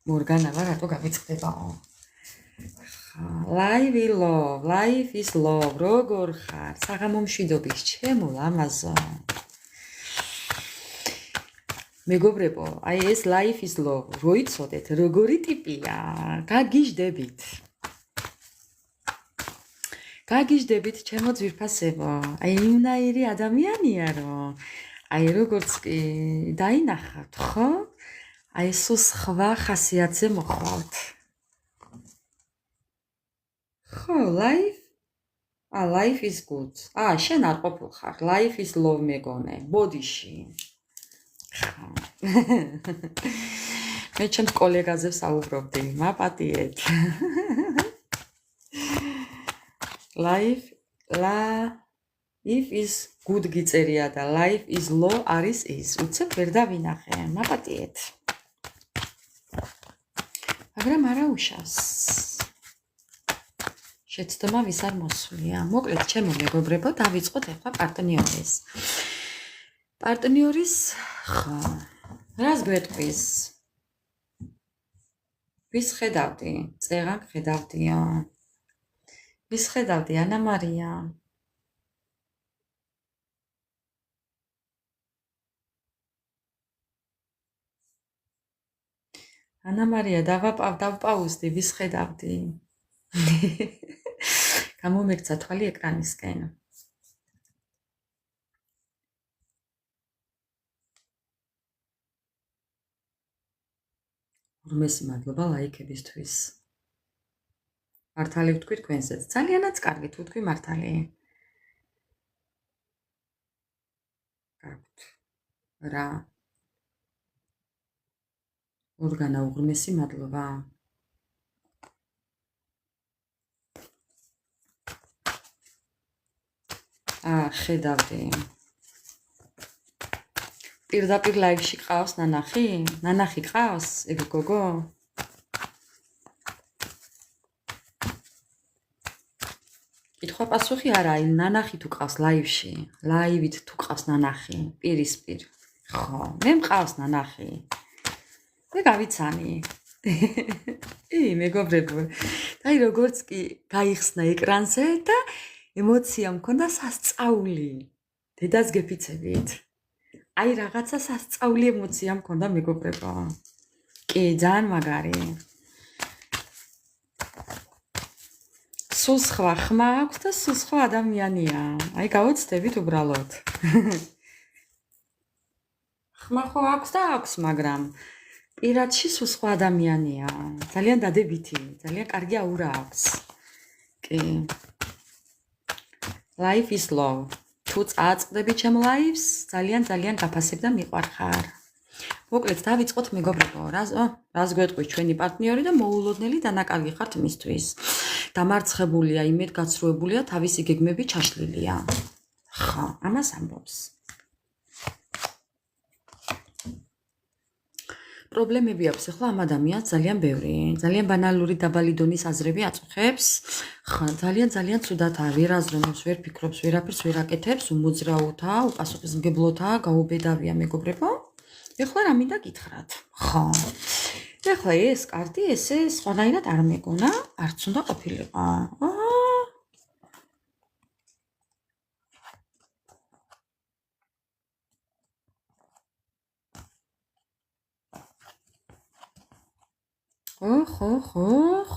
მორგანავა რატო გავიწყდებაო? Life is love, როგორ ხარ? საღამომშვიდობის ჩემო ლამაზო. მეგობრებო, აი ეს life is love, როიცოდეთ, როგორი ტიპია? გაგიჟდებით ჩემო ძვირფასებო. აი იმნაირი ადამიანია, რომ აი როგორც კი დაინახავთ, ხო? აი სულ სხვა ხასიათზე მოხვალთ. ხო, life is good. შენ არ ყოფილ ხარ. Life is love მეგონე, ბოდიში. მე ჩემს კოლეგაზე საუბრობდი, მაპატიეთ. Life is good გიწერია და life is low არის ის. უცებ ვერ დავინახე, მაპატიეთ. მაგრამ არა უშავს. შეცდომა ვის არ მოსვლია. მოკლედ, ჩემო მეგობრებო, დავიწყოთ ახლა პარტნიორის. პარტნიორის, ხო. რას გვეტყვის? ვის ხედავდი? წეღან ხედავდიო. ვის ხედავდი? ანა მარია. ანა მარია, დავპაუზდი, ვის ხედავდი? გამომექცა თვალი ეკრანისკენ. ურმესი მადლობა ლაიქებისთვის. მართალი ვთქვი თქვენსაც, ძალიანაც კარგი თუ ვთქვი მართალი. გაქვთ რა ორგანა უღრმესი მადლობა. ხედავდი. პირდაპირ ლაივში ყავს ნანახი? ნანახი ყავს? ეგ გოგო? კითხვა პასუხი არა, აი ნანახი თუ ყავს ლაივში. ლაივით თუ ყავს ნანახი, პირისპირ. ხო, მე მყავს ნანახი. მე გავიცანი. მეგობრებო. აი როგორც კი გაიხსნა ეკრანზე და ემოცია მქონდა სასწაული. დედას გეფიცებით. აი რაღაცა სასწაული ემოცია მქონდა მეგობრებო. კი, ძალიან მაგარი. სულ სხვა ხმა აქვს და სულ სხვა ადამიანია. აი გავოცდებით უბრალოდ. ხმა ხო აქვს და აქვს, მაგრამ პირადში სულ სხვა ადამიანია. ძალიან დადებითი, ძალიან კარგი აურა აქვს. კი. Life is love. თუ წააწყდები ჩემ ლაივს, ძალიან გაფასებ და მიყვარხარ. მოკლედ დავიწყოთ მეგობრებო, რას გვეტყვის ჩვენი პარტნიორი და მოულოდნელი დანაკარგი ხართ მისთვის. დამარცხებულია, იმედგაცრუებულია, თავისი გეგმები ჩაშლილია. ხო, ამას ამბობს. პრობლემები აქვს ახლა ამ ადამიანს ძალიან ბევრი. ძალიან ბანალური დაბალი დონის აზრები აწუხებს. ხო, ძალიან ცუდადაა, ვერ აზროვნებს, ვერ ფიქრობს, ვერაფერს ვერ აკეთებს, უმოძრაოთა, უპასუხისმგებლოთა, გაუბედავია მეგობრებო. ეხლა რა მინდა გითხრათ? ხო. ეხლა ეს კარტი ესე სხვანაირად არ მეგონა, არც უნდა ყოფილიყო.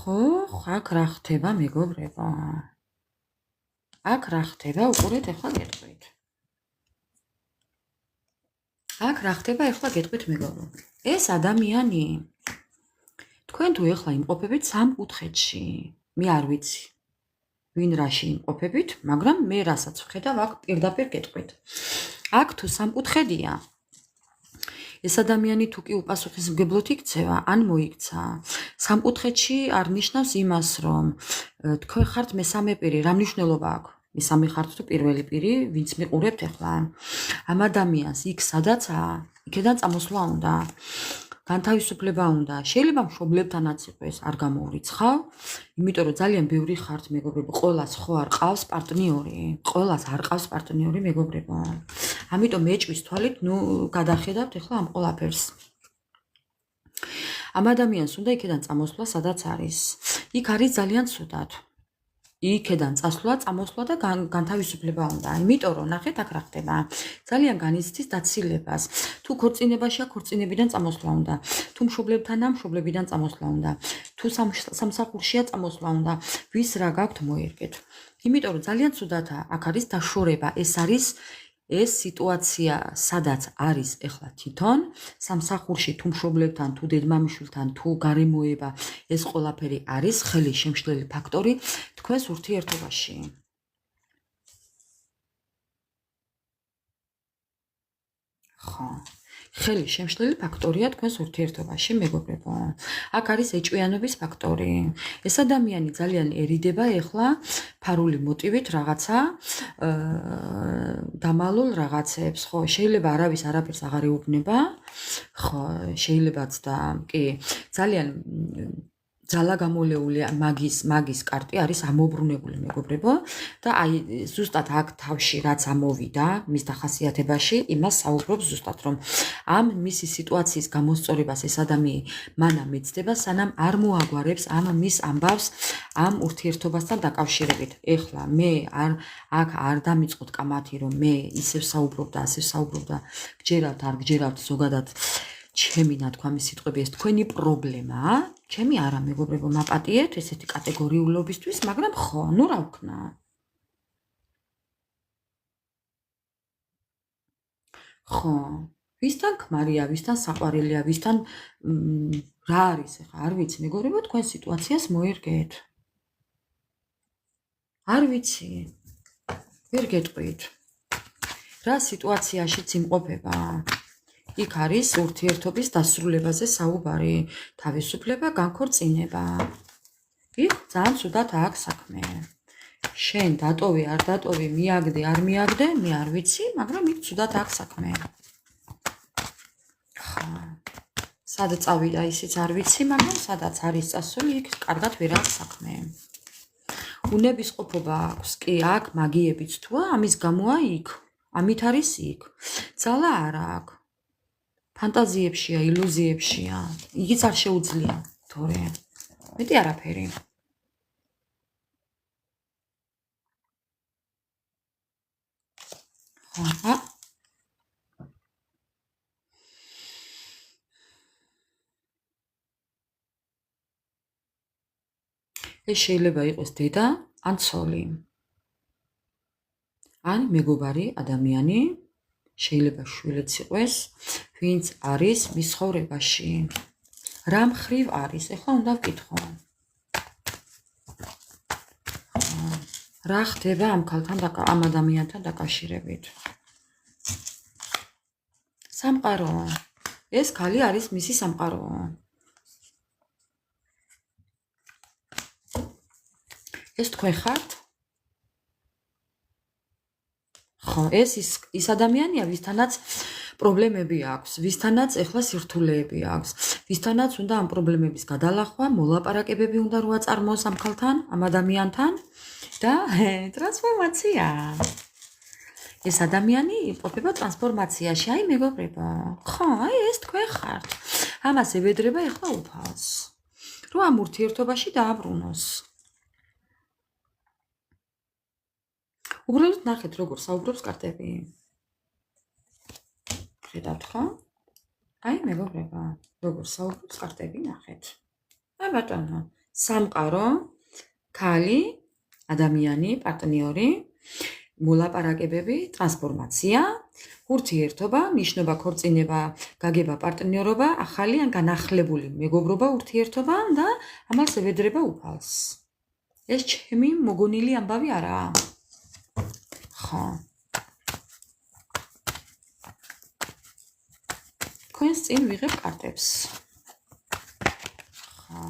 ხო, აქ რა ხდება მეგობრებო? აქ რა ხდება, უყურეთ ახლა გეტყვით. აქ რა ხდება, ახლა გეტყვით მეგობრო. ეს ადამიანი თქვენ თუ ახლა იმყოფებით სამ კუთხეთში. მე არ ვიცი. ვინ რაში იმყოფებით, მაგრამ მე რასაც ვხედავ, აქ პირდაპირ გეტყვით. აქ თუ სამკუთხედია, ეს ადამიანი თუ კი უპასუხისმგებლოდ იქცევა, ან მოიქცა. სამკუთხედში არ ნიშნავს იმას, რომ თქვენ ხართ მესამე პირი, რა მნიშვნელობა აქვს? მესამე ხართ თუ პირველი პირი, ვინც მიყურებთ ახლა. ამ ადამიანს იქ სადაცაა, იქიდან წამოსვლა უნდა. განთავისუფლება უნდა. შეიძლება მშობლებთანაც იყოს, არ გამოურიცხავ, იმიტომ რომ ძალიან ბევრი ხართ მეგობრებო, ყველას ხო არ ყავს პარტნიორი. ყველას არ ყავს პარტნიორი მეგობრებო. ამიტომ მეჭვის თვალით, გადახედავთ ახლა ამ ყველაფერს. ამ ადამიანს უნდა იქიდან წამოსვლა, სადაც არის. იქ არის ძალიან ცუდად. იქიდან წამოსვლა და განთავისუფლება უნდა. იმიტომ რომ ნახეთ აქ რა ხდება. ძალიან განიცდის დაცილებას. თუ ქორწინებაშია, ქორწინებიდან წამოსვლა უნდა. თუ მშობლებთანა, მშობლებიდან წამოსვლა უნდა. თუ სამსახურშია, წამოსვლა უნდა. ვის რა გაქვთ მოერგეთ. იმიტომ რომ ძალიან ცუდადაა. აქ არის დაშორება. ეს სიტუაცია, სადაც არის ახლა თვითონ, სამსახურში თუ მშობლებთან, თუ დედმამიშვილთან, თუ გარემოება, ეს ყველაფერი არის ხელი შემშლელი ფაქტორი თქვენს ურთიერთობაში. ხო. ხელი შემშლელი ფაქტორია თქვენს ურთიერთობაში, მეგობრებო. აქ არის ეჭვიანობის ფაქტორი. ეს ადამიანი ძალიან ერიდება ეხლა ფარული მოტივით რაღაცა დამალულ რაღაცებს, ხო, შეიძლება არავის არაფერს აღარ ეუბნება, ხო, შეიძლებაც და კი, ძალიან ძალა გამოლეული მაგის კარტი არის ამოbrunებული მეგობრებო და აი ზუსტად აქ თავში რაც ამოვიდა მის დახასიათებაში იმას საუბრობს ზუსტად რომ ამ მისი სიტუაციის გამოსწორებას ეს ადამიანი მანამ მეცდება სანამ არ მოაგვარებს ამ მის ამბავს ამ ურთიერთობასთან დაკავშირებით. ეხლა მე აქ არ დამიწყოთ კამათი რომ მე ისევ საუბრობ და ასე საუბრობ და გჯერავთ არ გჯერავთ ზოგადად ჩემი ნათქვამი სიტყვები ეს თქვენი პრობლემაა, ჩემი არა მეგობრებო, მაპატიეთ ესეთი კატეგორიულობისთვის, მაგრამ ხო, ნუ რა ვქნა. ხო, ვისთან ქმარია, ვისთან საყვარელია, ვისთან რა არის ახლა, არ ვიცი, მეგობრებო, თქვენ სიტუაციას მოერგეთ. არ ვიცი. ვერ გეტყვით. რა სიტუაციაშიც იმყოფება? იქ არის ურთიერთობის დასრულებაზე საუბარი, თავისუფლება, განქორწინება. იქ ძალიან ცუდად აქვს საქმე. შენ დატოვე, არ დატოვე, მიაგდე, არ მიაგდე, მე არ ვიცი, მაგრამ იქ ცუდად აქვს საქმე. სად წავიდა ისიც არ ვიცი, მაგრამ სადაც არის წასული, იქ კარგად ვერ აქვს საქმე. უნებისყოფობა აქვს, კი, აქ მაგიებიც თუა, ამის გამოა იქ. ამით არის იქ. ძალა არ აქვს. ფანტაზიებშია, ილუზიებშია. იგიც არ შეუძლია, თორე. მეტი არაფერი. ხა. ეს შეიძლება იყოს დედა ან ცოლი. ან მეგობარი ადამიანი, შეიძლება შვილიც იყოს, ვინც არის მის ცხოვრებაში. რა მხრივ არის? ეხლა უნდა ვკითხო. რა ხდება ამ ქალთან ამ ადამიანთან დაკავშირებით? სამყარო. ეს ქალი არის მისი სამყარო. ეს თქვენ ხართ? ხო, ეს ის ადამიანია, ვისთანაც პრობლემები აქვს, ვისთანაც ეხლა სირთულეები აქვს, ვისთანაც უნდა ამ პრობლემების გადალახვა, მოლაპარაკებები უნდა როა წარმოოს ამ ქალთან, ამ ადამიანთან და ტრანსფორმაცია. ეს ადამიანი იმყოფება ტრანსფორმაციაში, აი მეგობრებო. ხო, აი ეს თქვენ ხართ. ამას ევედრება ეხლა უფალს. რომ ამ ურთიერთობაში დააბრუნოს. უბრალოდ ნახეთ როგორ საუბრობს კარტები. ხედავთ ხო? აი მეგობრებო, როგორ საუბრობს კარტები ნახეთ. აი ბატონო, სამყარო, ქალი, ადამიანი, პარტნიორი, მოლაპარაკებები, ტრანსფორმაცია, ურთიერთობა, ნიშნობა, ქორწინება, გაგება, პარტნიორობა, ახალი ან განახლებული მეგობრობა, ურთიერთობა და ამას ევედრება უფალს. ეს ჩემი მოგონილი ამბავი არაა. ხო. თქვენს წინ ვიღებ კარტებს. ხო.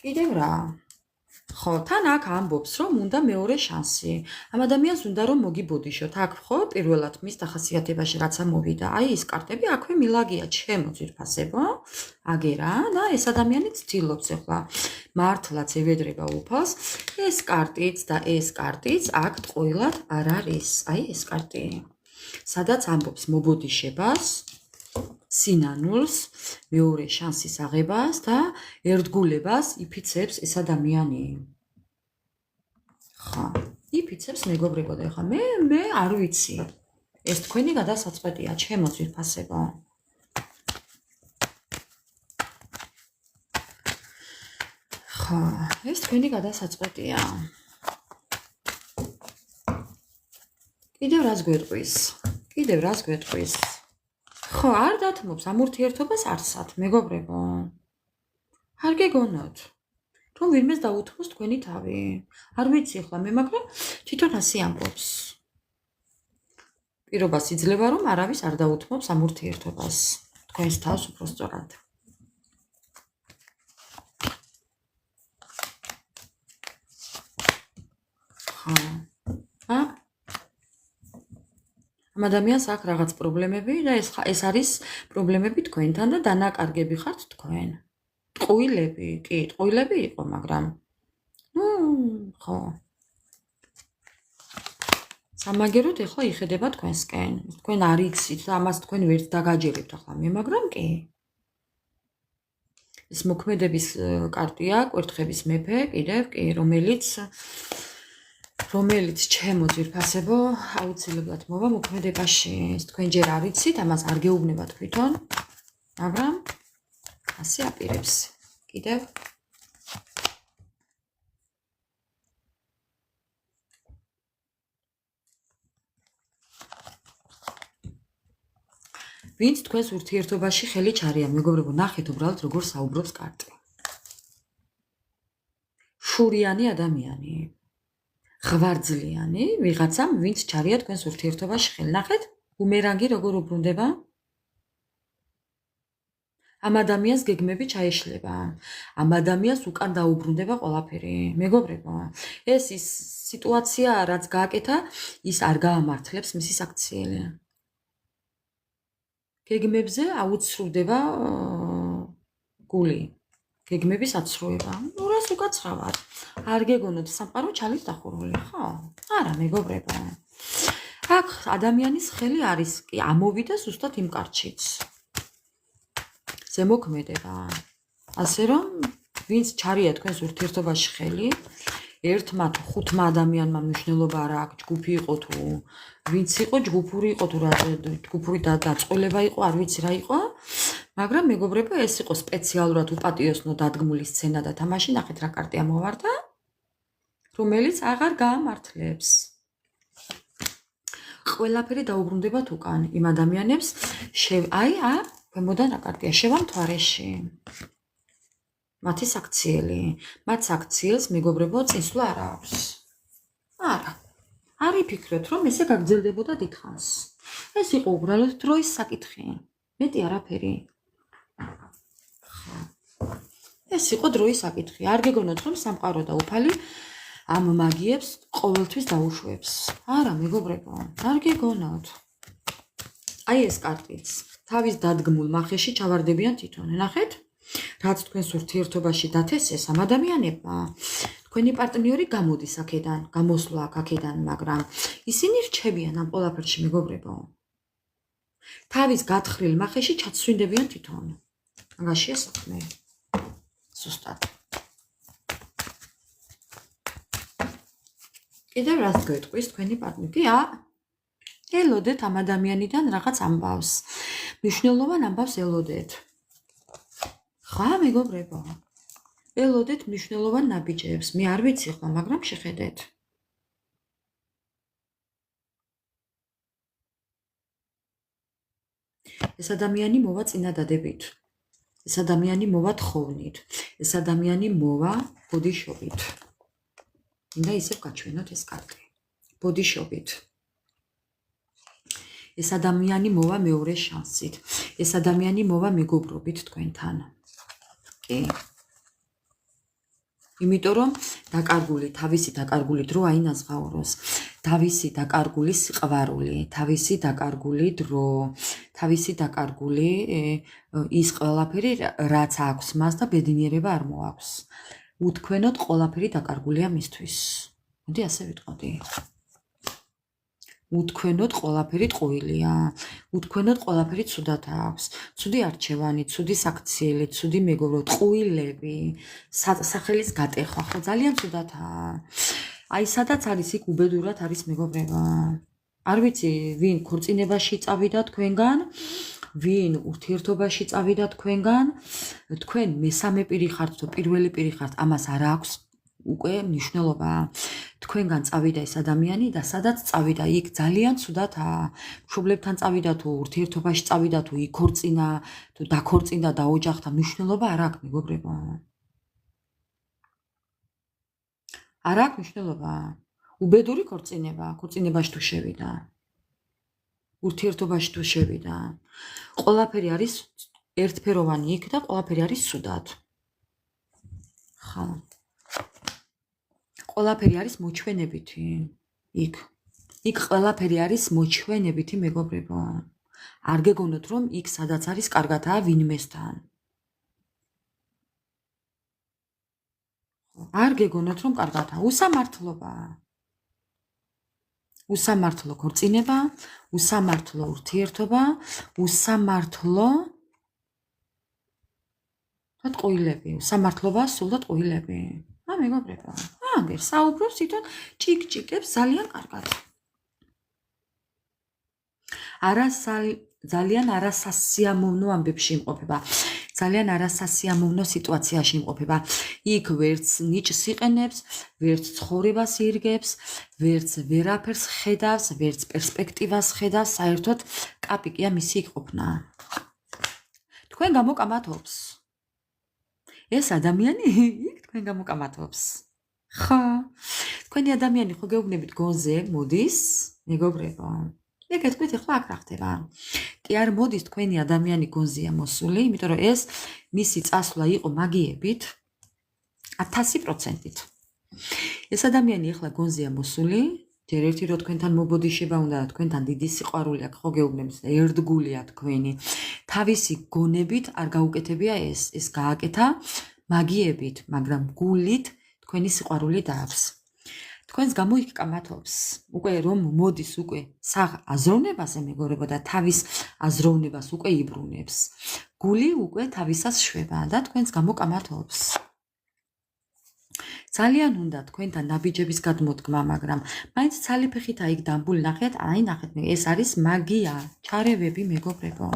კიდევ რა? ხო, თან აქ ამბობს, რომ უნდა მეორე შანსი. ამ ადამიანს უნდა რომ მოგიბოდიშოთ. აქ ხო, პირველად მის დახასიათებაში რაცა მოვიდა. აი ეს კარტები აქვე მილაგია ჩემო ძვირფასებო. აგერა და ეს ადამიანი ცდილობს ახლა მართლაც ევედრება უფალს. ეს კარტიც და ეს კარტიც აქ ტყუილად არ არის. აი ეს კარტი. სადაც ამბობს მობოდიშებას, სინანულს, მეორე შანსის აღებას და ერთგულებას იფიცებს ეს ადამიანი. ხა, იფიცებს მეგობრებო და ხა მე არ ვიცი. ეს თქვენი გადასაწყვეტია, ჩემო ძვირფასებო. ხა, ეს თქვენი გადასაწყვეტია. კიდევ რას გვეტყვის? ხო, არ დათმობს ამ ურთიერთობას არსად, მეგობრებო. არ გეგონოთ, რომ ვინმეს დაუთმოს თქვენი თავი. არ ვიცი ახლა მე, მაგრამ თვითონ ასე ამბობს. პირობას იძლევა, რომ არავის არ დაუთმობს ამ ურთიერთობას. თქვენს თავს უფრო სწორად. ხა. ამ ადამიანს აქვს რაღაც პრობლემები და ეს არის პრობლემები თქვენთან და დანაკარგები ხართ თქვენ. ტყუილები, კი, ტყუილები იყო, მაგრამ ხო. სამაგეროდ ეხლა იხედება თქვენსკენ. თქვენ არ იცით და ამას თქვენ ვერც დაგაჯერებთ ახლა მე, მაგრამ კი. ეს მოქმედების კარტია, კვერთხების მეფე, კიდევ კი, რომელიც ჩემო ძვირფასებო აუცილებლად მოვა მოქმედებაში. თქვენ ჯერ არ იცით, ამას არ გეუბნება თვითონ, მაგრამ ასე აპირებს. კიდევ ვინც თქვენს ურთიერთობაში ხელი ჩარია, მეგობრებო, ნახეთ უბრალოდ როგორ საუბრობს კარტი. შურიანი ადამიანი. ღვარძლიანი, ვიღაცამ, ვინც ჩარია თქვენს ურთიერთობაში ხელი. ნახეთ, ბუმერანგი როგორ უბრუნდება? ამ ადამიანს გეგმები ჩაეშლება. ამ ადამიანს უკან დაუბრუნდება ყველაფერი. მეგობრებო, ეს ის სიტუაცია, რაც გააკეთა, ის არ გაამართლებს მისი საქციელი. გეგმებზე აუცრუდება გული. გეგმების აცრუება. რას უკაცრავად? არ გეგონოთ სამყარო ჩალით დახურული, ხო? არა, მეგობრებო. აქ ადამიანის ხელი არის კი ამოვიდა ზუსტად იმ კარჩიც. ზემოქმედება. ასე რომ, ვინც ჩარია თქვენს ურთიერთობაში ხელი, ერთმა თუ ხუთმა ადამიანმა მნიშვნელობა არ აქვს, ჯგუფი იყო თუ ვინც იყო, ჯგუფური იყო თუ რა ჯგუფური დაწყვეტილება იყო, არ ვიცი რა იყო, მაგრამ მეგობრებო, ეს იყო სპეციალურად უპატიოსნო დადგმული სცენა და თამაში, ნახეთ რა კარტი ამოვარდა, რომელიც აღარ გაამართლებს. ყველაფერი დაუბრუნდებათ უკან იმ ადამიანებს, აი, ქვემოდან რა კარტია, შევამთვარეში. მათი საქციელი, მათ საქციელს მეგობრებო წინსვლა არ აქვს. არა. არ იფიქრეთ, რომ ესე გაგრძელდებოდა დიდხანს. ეს იყო უბრალოდ დროის საკითხი. მეტი არაფერი. ეს იყო დროის საკითხი. არ გეგონოთ, რომ სამყარო და უფალი ამ მაგიებს ყოველთვის დაუშვებს. არა, მეგობრებო, არ გეგონოთ. აი ეს კარტიც. თავის დადგმულ მახეში ჩავარდებიან თვითონ. ნახეთ? რაც თქვენს ურთიერთობაში დათესეს ამ ადამიანებმა, თქვენი პარტნიორი გამოდის აქედან, გამოსვლა აქედან, მაგრამ ისინი რჩებიან ამ ყველაფერში, მეგობრებო. თავის გათხრილ მახეში ჩაცვინდებიან თვითონ. მაგაშია საქმე. ზუსტად. კიდევ რას გვეტყვის თქვენი პარტნიორი? ელოდეთ ამ ადამიანიდან რაღაც ამბავს. მნიშვნელოვან ამბავს ელოდეთ. ხა, მეგობრებო. ელოდეთ მნიშვნელოვან ნაბიჯებს. მე არ ვიცი ხმა, მაგრამ შეხედეთ. ეს ადამიანი მოვა წინადადებით. ეს ადამიანი მოვა თხოვნით. ეს ადამიანი მოვა ბოდიშობით. და ისევ გაჩვენოთ ეს კარტი. ბოდიშობით. ეს ადამიანი მოვა მეორე შანსით. ეს ადამიანი მოვა მეგობრობით თქვენთან. კი. იმიტომ რომ დაკარგული, თავისი დაკარგული დრო აინაზღაუროს. თავისი დაკარგული სიყვარული, თავისი დაკარგული დრო, თავისი დაკარგული ის ყველაფერი, რაც აქვს მას და ბედნიერება არ მოაქვს. უთქვენოდ ყველაფერი დაკარგულია მისთვის. მოდი ასე ვიტყოდი. უთქვენოდ ყველაფერი ტყუილია. უთქვენოდ ყველაფერი ცუდად აქვს. ცუდი არჩევანი, ცუდი საქციელი, ცუდი მეგობრო, ტყუილები, სახელის გატეხვა, ხო ძალიან ცუდადაა. აი სადაც არის იქ უბედურად არის მეგობრება. არ ვიცი, ვინ ქორწინებაში წავიდა თქვენგან, ვინ ურთიერთობაში წავიდა თქვენგან, თქვენ მესამე პირი ხართ თუ პირველი პირი ხართ, ამას არ აქვს უკვე მნიშვნელობა. თქვენგან წავიდა ეს ადამიანი და სადაც წავიდა, იქ ძალიან ცუდადაა. მშობლებთან წავიდა თუ ურთიერთობაში წავიდა თუ იქორწინა, თუ დაქორწინდა და ოჯახთან მნიშვნელობა არ აქვს, მეგობრებო. არ აქვს მნიშვნელობა. უბედური ქორწინება, ქორწინებაში თუ შევიდა. ურთიერთობაში თუ შევიდა. ყველაფერი არის ერთფეროვანი იქ და ყველაფერი არის ცუდად. ხა. ყველაფერი არის მოჩვენებითი. იქ ყველაფერი არის მოჩვენებითი, მეგობრებო. არ გეგონოთ, რომ იქ სადაც არის კარგადაა ვინმესთან. არ გეგონოთ, რომ კარგადაა. უსამართლობა. უსამართლო ქორწინება, უსამართლო ურთიერთობა, უსამართლო და ტყუილები. უსამართლობა სულ და ტყუილები. მეგობრებო. აგერ საუბრობს თვითონ ჭიკ-ჭიკებს ძალიან კარგად. ძალიან არასასიამოვნო ამბებში იმყოფება. ძალიან არასასიამოვნო სიტუაციაში იმყოფება. იქ ვერც ნიჭს იყენებს, ვერც ცხოვრებას ირგებს, ვერც ვერაფერს ხედავს, ვერც პერსპექტივას ხედავს, საერთოდ კაპიკია მისი იქ ყოფნა. თქვენ გამოკამათობს. ეს ადამიანი იქ თქვენ გამოკამათობს. ხო. თქვენი ადამიანი ხო გეუბნებით გონზე მოდის, მეგობრებო. მე გეტყვით ახლა აქ რა ხდება. კი არ მოდის თქვენი ადამიანი გონზეა მოსული, იმიტომ რომ ეს მისი წასვლა იყო მაგიებით 1000%-ით. ეს ადამიანი ახლა გონზეა მოსული, ჯერ ერთი რო თქვენთან მობოდიშება უნდა თქვენთან დიდი სიყვარული აქვს, ხო გეუბნებს და ერთგულია თქვენი. თავისი გონებით არ გაუკეთებია ეს გააკეთა მაგიებით, მაგრამ გულით თქვენი სიყვარული დააქვს. თქვენს გამოიკამათობს, უკვე რომ მოდის უკვე საღ აზროვნებაზე მეგობრებო და თავის აზროვნებას უკვე იბრუნებს. გული უკვე თავისას შვება და თქვენს გამოკამათობს. ძალიან უნდა თქვენთან ნაბიჯების გადმოდგმა, მაგრამ მაინც ცალიფეხით აიქ დამბული ნახეთ, აი ნახეთ, ეს არის მაგია, ჩარევები მეგობრებო.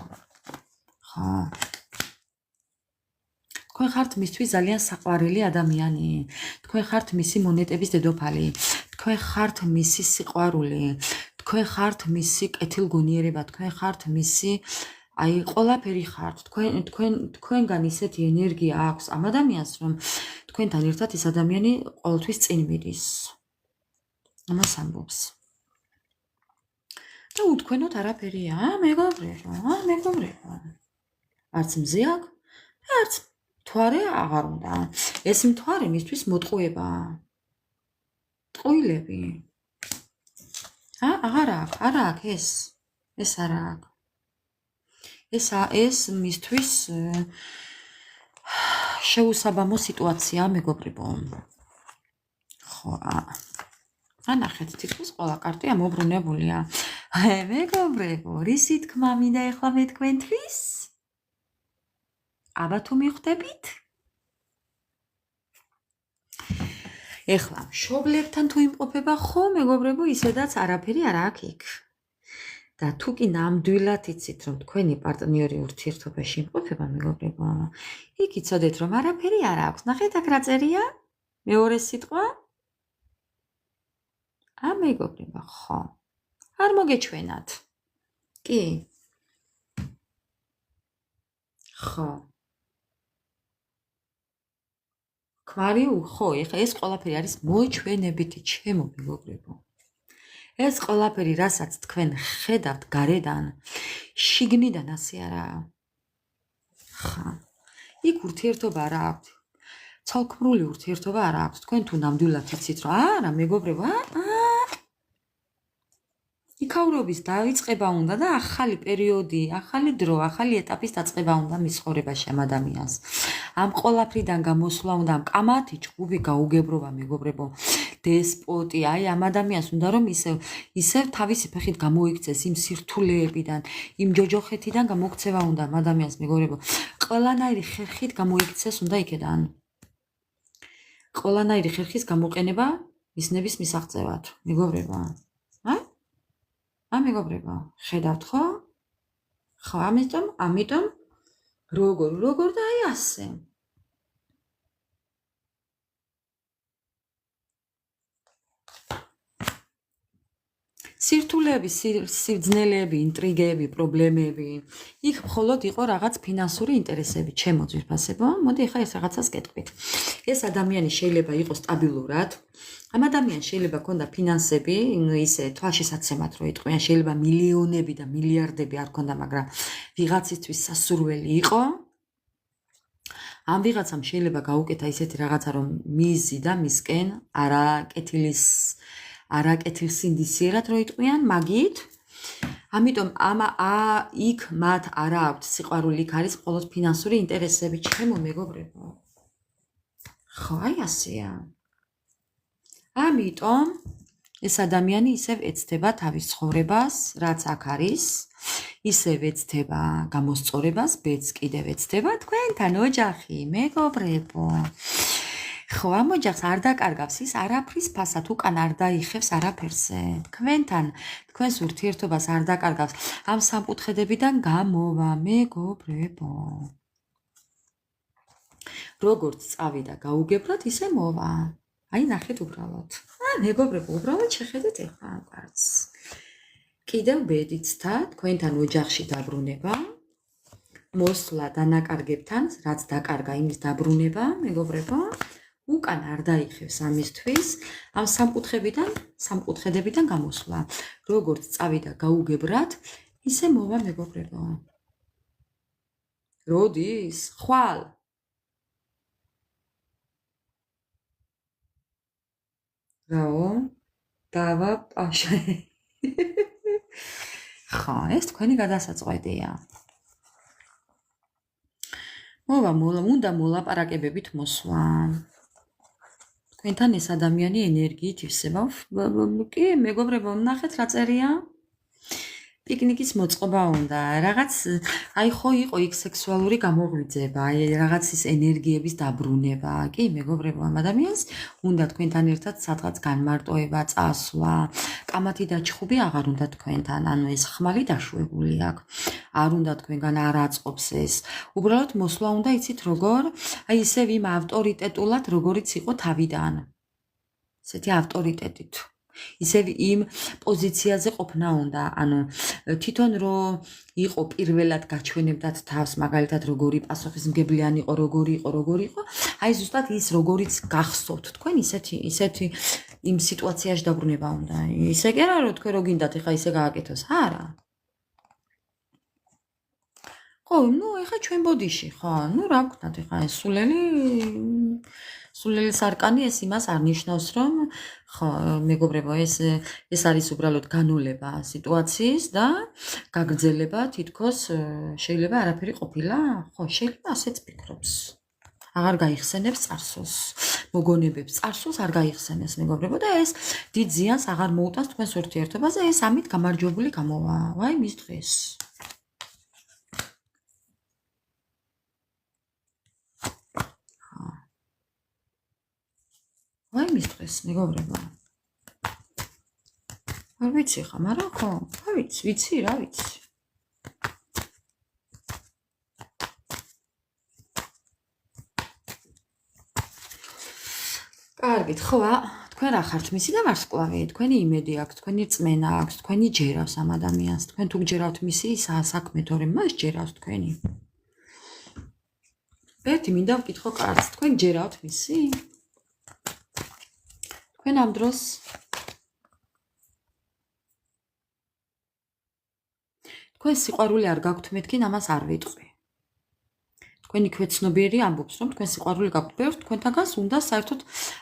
ხო. თქვენ ხართ მისთვის ძალიან საყვარელი ადამიანი. თქვენ ხართ მისი მონეტების დედოფალი. თქვენ ხართ მისი სიყვარული. თქვენ ხართ მისი კეთილგონიერება, თქვენ ხართ მისი აი ყველაფერი ხართ. თქვენგან ისეთი ენერგია აქვს ამ ადამიანს, რომ თქვენთან ერთად ეს ადამიანი ყოველთვის წინ მიდის. ამას ამბობს. და უთქვენოთ არაფერია, მეგობრებო. არც მზე აქვს, არც მთვარე აღარ უნდა. ეს მთვარე მისთვის მოტყუებაა. ტყუილები. აღარ აქვს ეს არ აქვს. ეს მისთვის შეუსაბამო სიტუაცია მეგობრებო. ხო, ანახეთ თითქოს ყველა კარტი ამობრუნებულია. მეგობრებო, რისი თქმა მინდა ახლა მე თქვენთვის? აბა თუ მიხვდებით? ეხლა მშობლებთან თუ იმყოფება ხო მეგობრებო, ისედაც არაფერი არ აქვს იქ. და თუ კი ნამდვილად იცით რომ თქვენი პარტნიორი ურთიერთობაში იმყოფება მეგობრებო, იქ იცოდეთ რომ არაფერი არ აქვს. ნახეთ აქ რა წერია? მეორე სიტყვა? მეგობრებო, ხო. არ მოგეჩვენათ. კი. ხო. ქმარი ხო, ეხლა ეს ყველაფერი არის მოჩვენებითი, ჩემო მეგობრებო. ეს ყველაფერი, რასაც თქვენ ხედავთ გარედან, შიგნიდან ასე არაა. ხა. იქ ურთიერთობა არ აქვს. ცალქმრული ურთიერთობა არ აქვს. თქვენ თუ ნამდვილად იცით, რომ არა, მეგობრებო, იქაურობის დაიწყება უნდა და ახალი პერიოდი, ახალი დრო, ახალი ეტაპის დაწყება უნდა მის ცხოვრებაში ამ ადამიანს. ამ ყოლაფრიდან გამოსვლა უნდა, ამ კამათი ჭუბი გაუგებრობა მეგობრებო. დესპოტი, აი ამ ადამიანს უნდა რომ ისევ თავისი ფეხით გამოიქცეს იმ სირთულეებიდან, იმ ჯოჯოხეთიდან გამოქცევა უნდა ამ ადამიანს მეგობრებო. ყველანაირი ხერხით გამოიქცეს უნდა იქედან. ყველანაირი ხერხის გამოყენება მისნების მისაღწევად, მეგობრებო. მეგობრებო, ხედავთ ხო? ხო, ამიტომ როგორ და აი ასე. სირთულეები, სიბძნელეები, ინტრიგები, პრობლემები. იქ მხოლოდ იყო რაღაც ფინანსური ინტერესები, ჩემო ძვირფასებო. მოდი ახლა ეს რაღაცას გეტყვით. ეს ადამიანი შეიძლება იყოს სტაბილურად. ამ ადამიანს შეიძლება ქონდა ფინანსები, ისე თვალშესაცემად რო იტყვიან, შეიძლება მილიონები და მილიარდები არ ქონდა, მაგრამ ვიღაცისთვის სასურველი იყო. ამ ვიღაცამ შეიძლება გაუკეთა ისეთი რაღაცა, რომ მიზი და მისკენ არაკეთილსინდისიერად რო იტყვიან, მაგით. ამიტომ იქ მათ არა აქვთ სიყვარული, იქ არის მხოლოდ ფინანსური ინტერესები, ჩემო მეგობრებო. ხო, აი ასეა. ამიტომ ეს ადამიანი ისევ ეცდება თავის ცხოვრებას, რაც აქ არის, ისევ ეცდება გამოსწორებას, ბედს კიდევ ეცდება თქვენთან ოჯახი, მეგობრებო. ხო, ამ ოჯახს არ დაკარგავს ის არაფრის ფასად, უკან არ დაიხევს არაფერზე. თქვენს ურთიერთობას არ დაკარგავს ამ სამკუთხედებიდან გამოვა, მეგობრებო. როგორც წავიდა გაუგებრად, ისე მოვა. აი ნახეთ უბრალოდ. მეგობრებო, უბრალოდ შეხედეთ ახლა ამ კარტს. კიდევ ბედიცთა თქვენთან ოჯახში დაბრუნება, მოსვლა დანაკარგებთან, რაც დაკარგა იმის დაბრუნება, მეგობრებო. უკან არ დაიხევს ამისთვის ამ სამკუთხედებიდან გამოსვლა. როგორც წავიდა გაუგებრად, ისე მოვა მეგობრებო. როდის? ხვალ. რაო? დავა პაშა. ხა, ეს თქვენი გადასაწყვეტია. უნდა მოლაპარაკებებით მოსვა. თქვენთან ეს ადამიანი ენერგიით ივსება. კი, მეგობრებო, ნახეთ რა წერია. პიკნიკის მოწყობა უნდა. რაღაც აი ხო იყო იქ სექსუალური გამოღვიძება, აი რაღაც ის ენერგიების დაბრუნება. კი, მეგობრებო, ამ ადამიანს უნდა თქვენთან ერთად სადღაც განმარტოება, წასვლა. კამათი და ჩხუბი აღარ უნდა თქვენთან, ანუ ეს ხმალი დაშვებული აქვს. არ უნდა თქვენგან არ აწყობს ეს. უბრალოდ მოსვლა უნდა იცით როგორ? აი ისევ იმ ავტორიტეტულად, როგორიც იყო თავიდან. ესეთი ავტორიტეტით. ისევ იმ პოზიციაზე ყოფნა უნდა, ანუ თვითონ რო იყო პირველად გაჩვენებდათ თავს, მაგალითად როგორი პასუხისმგებლიანი იყო, როგორი იყო, აი ზუსტად ის როგორიც გახსოვთ, თქვენ ისეთი იმ სიტუაციაში დაბრუნება უნდა. ისე კი არა რომ თქვენ რო გინდათ ეხა ისე გააკეთოს, არა. ხო, ეხა ჩვენ ბოდიში, ხო, რა ვქნათ ეხა ეს სულელი სარკანი ეს იმას არ ნიშნავს, რომ ხო, მეგობრებო, ეს არის უბრალოდ განულება სიტუაციის და გაგრძელება თითქოს შეიძლება არაფერი ყოფილა, ხო, შეიძლება ასეც ფიქრობს. აღარ გაიხსენებს წარსულს, მოგონებებს წარსულს არ გაიხსენებს, მეგობრებო, და ეს დიდ ზიანს აღარ მოუტანს თქვენს ურთიერთობაზე, ეს ამით გამარჯვებული გამოვა. ვაი მის დღეს. ვაი მის დღეს, მეგობრებო. არ ვიცი ხა, მაგრამ ხო, ვიცი, რა ვიცი. კარგით, ხო, თქვენ რა ხართ მისი და ვარსკვლავი, თქვენი იმედი აქვს, თქვენი რწმენა აქვს, თქვენი ჯერავს ამ ადამიანს, თქვენ თუ გჯერავთ მისი საქმე, თორემ მას ჯერავს თქვენი. ერთი მინდა ვკითხო კარგს, თქვენ ჯერავთ მისი? თქვენ ამ დროს თქვენ სიყვარული არ გაქვთ, მეთქი ამას არ ვიტყვი. თქვენი ქვეცნობიერი ამბობს, რომ თქვენ სიყვარული გაქვთ, ბევრს თქვენთაგანს უნდა საერთოდ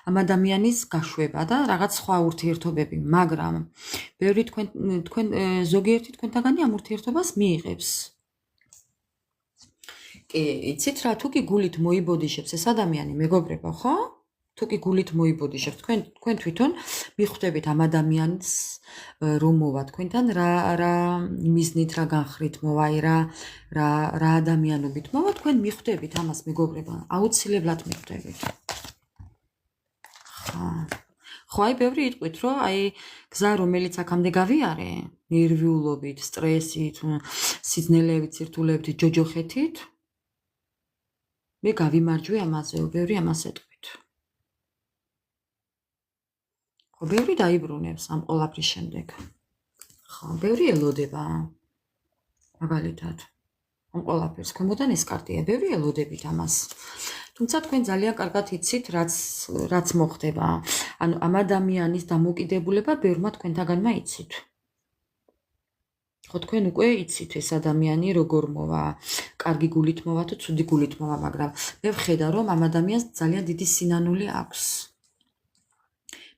ამ ადამიანის გაშვება და რაღაც სხვა ურთიერთობები, მაგრამ ბევრი თქვენ ზოგიერთი თქვენთაგანი ამ ურთიერთობას მიიღებს. კი, იცით რა, თუ კი გულით მოიბოდიშებს ეს ადამიანი, მეგობრებო, ხო? თუ კი გულით მოიბოდიშებს, თქვენ თვითონ მიხვდებით ამ ადამიანს რომ მოვა თქვენთან რა მიზნით, რა განხრით მოვა, რა ადამიანობით მოვა, თქვენ მიხვდებით ამას, მეგობრებო, აუცილებლად მიხვდებით. ხო, აი ბევრი იტყვით, რომ აი გზა რომელიც აქამდე გავიარე, ნერვიულობით, სტრესით, სიძნელეებით, სირთულეებით, ჯოჯოხეთით, მე გავიმარჯვე ამაზე, ბევრი ამას ეტყვით. ხო, ბევრი დაიბრუნებს ამ ყველაფრის შემდეგ. ხო, ბევრი ელოდება. მაგალითად, ამ ყველაფერს ქვემოდან ეს კარტია, ბევრი ელოდებით ამას. თუმცა თქვენ ძალიან კარგად იცით, რაც მოხდება. ანუ ამ ადამიანის დამოკიდებულება ბევრმა თქვენთაგანმა იცით. ხო, თქვენ უკვე იცით ეს ადამიანი როგორ მოვა, კარგი გულით მოვა თუ ცუდი გულით მოვა, მაგრამ მე ვხედავ, რომ ამ ადამიანს ძალიან დიდი სინანული აქვს.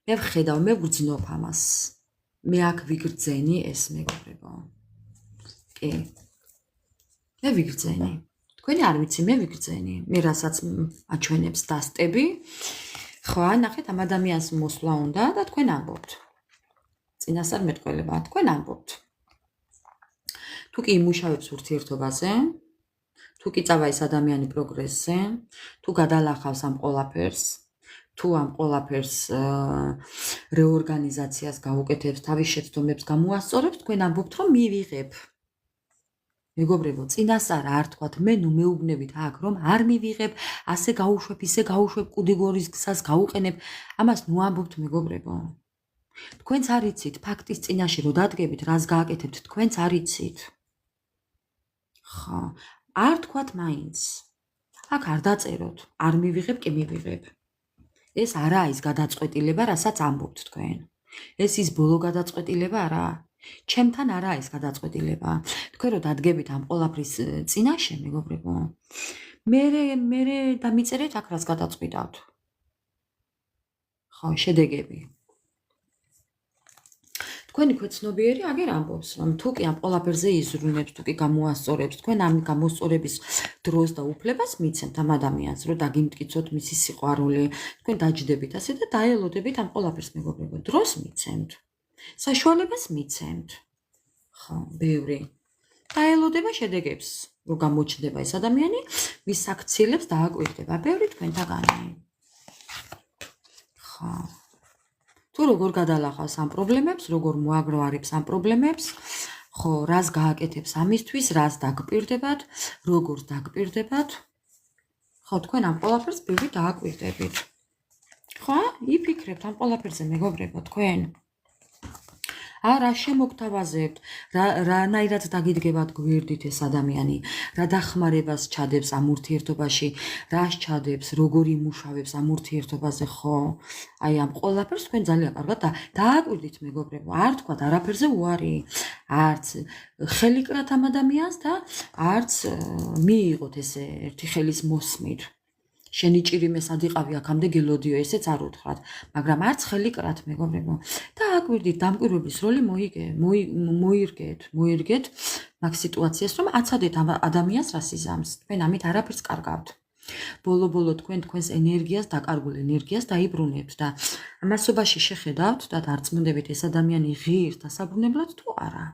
მე ვხედავ, მე ვგრძნობ ამას. მე აქ ვიგრძენი ეს, მეგობრებო. კი. მე ვიგრძენი. თქვენი არ ვიცი, მე ვიგრძენი. მე რასაც აჩვენებს დასტები, ხო, ნახეთ, ამ ადამიანს მოსვლა უნდა და თქვენ ამბობთ. წინასწარ მეტყველება, თქვენ ამბობთ. თუ კი იმუშავებს ურთიერთობაზე, თუ კი წავა ეს ადამიანი პროგრესზე, თუ გადალახავს ამ ყველაფერს, თუ ამ ყველაფერს რეორგანიზაციას გაუკეთებს, თავის შეცდომებს გამოასწორებს, თქვენ ამბობთ, რომ მივიღებ. მეგობრებო, წინასწარ არ თქვათ, მე მეუბნებით აქ, რომ არ მივიღებ, ასე გაუშვებ, ისე გაუშვებ, კუდიგორის გზას გაუყენებ, ამას ამბობთ, მეგობრებო. თქვენც არ იცით, ფაქტის წინაშე რო დადგებით, რას გააკეთებთ, თქვენც არ იცით. ხო, არ თქვათ მაინც. აქ არ დაწეროთ, არ მივიღებ, კი მივიღებ. ეს არა ის გადაწყვეტილება, რასაც ამბობთ თქვენ. ეს ის ბოლო გადაწყვეტილება არა. ჩემთან არა ეს გადაწყვეტილება. თქვენ რო დადგებით ამ ყოლაფრის წინაშე, მეგობრებო, მე დამიწერეთ აქ რას გადაწყვიტავთ. ხო, შედეგები. თქვენი ქვეცნობიერი აგერ ამბობს, რომ თუ კი ამ ყოლაფერზე იზრუნებს, თუ კი გამოასწორებს, თქვენ ამ გამოსწორების დროს და უფლებას მიცემთ ამ ადამიანს, რომ დაგიმტკიცოთ მისი სიყვარული, თქვენ დაჯდებით ასე და დაელოდებით ამ ყოლაფერს, მეგობრებო, დროს მიცემთ. საშუალებას მიცემთ. ხო, ბევრი. დაელოდება შედეგებს, რომ გამოჩნდება ეს ადამიანი, ვის საქციელებს დააკვირდება, ბევრი თქვენთაგანი. ხო. თუ როგორ გადალახავს ამ პრობლემებს, როგორ მოაგროვებს ამ პრობლემებს, ხო, რას გააკეთებს ამისთვის, რას დაგპირდებათ, როგორ დაგპირდებათ. ხო, თქვენ ამ ყველაფერს ბევრი დააკვირდებით. ხო, იფიქრებთ ამ ყველაფერზე, მეგობრებო, თქვენ. რა შემოგთავაზებთ, რანაირად დაგიდგებათ გვერდით ეს ადამიანი, რა დახმარებას ჩადებს ამ ურთიერთობაში, რას ჩადებს, როგორ იმუშავებს ამ ურთიერთობაზე, ხო? აი ამ ყველაფერს თქვენ ძალიან კარგად დააკვირდით, მეგობრებო, არ თქვათ არაფერზე უარი, არც ხელი კრათ ამ ადამიანს და არც მიიღოთ ესე ერთი ხელის მოსმით. შენი ჭირიმე სადიყავი აქამდე გელოდიო, ესეც არ უთხრათ, მაგრამ არც ხელი კრათ, მეგობრებო. და აკვირდით, დამკვირვებლის როლი მოირგეთ მაგ სიტუაციას, რომ აცადეთ ამ ადამიანს რას იზამს. თქვენ ამით არაფერს კარგავთ. ბოლო თქვენ თქვენს ენერგიას, დაკარგულ ენერგიას დაიბრუნებთ და ამასობაში შეხედავთ და დარწმუნდებით ეს ადამიანი ღირს დასაბრუნებლად თუ არა.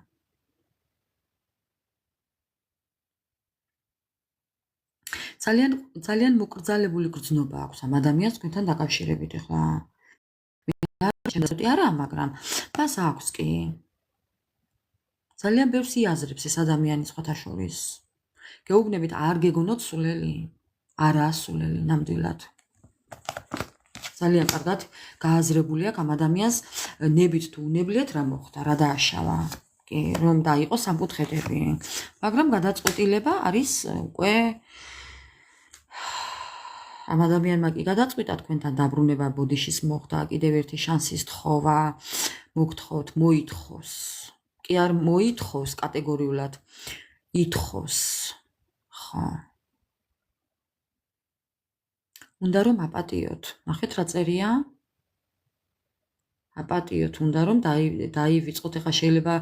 ძალიან მოკრძალებული გრძნობა აქვს ამ ადამიანს თქვენთან დაკავშირებით, ხო? არა, მაგრამ მას აქვს კი. ძალიან ბევრს იაზრებს ეს ადამიანი სხვათა შორის. გეუბნებით, არ გეგონოთ სულელი, არაა სულელი ნამდვილად. ძალიან კარგად გააზრებული აქვს ამ ადამიანს ნებით თუ უნებლიეთ რა მოხდა, რა დააშავა. კი, რომ დაიყო სამკუთხედები. მაგრამ გადაწყვეტილება არის უკვე ამ ადამიანმა კი გადაწყვიტა თქვენთან დაბრუნება ბოდიშის მოხდა, კიდევ ერთი შანსის თხოვა, მოგთხოვთ, მოითხოვს. კი არ მოითხოვს კატეგორიულად, ითხოვს. ხო. უნდა რომ აპატიოთ. ნახეთ რა წერია? აპატიოთ, უნდა რომ დაივიწყოთ. ეხლა შეიძლება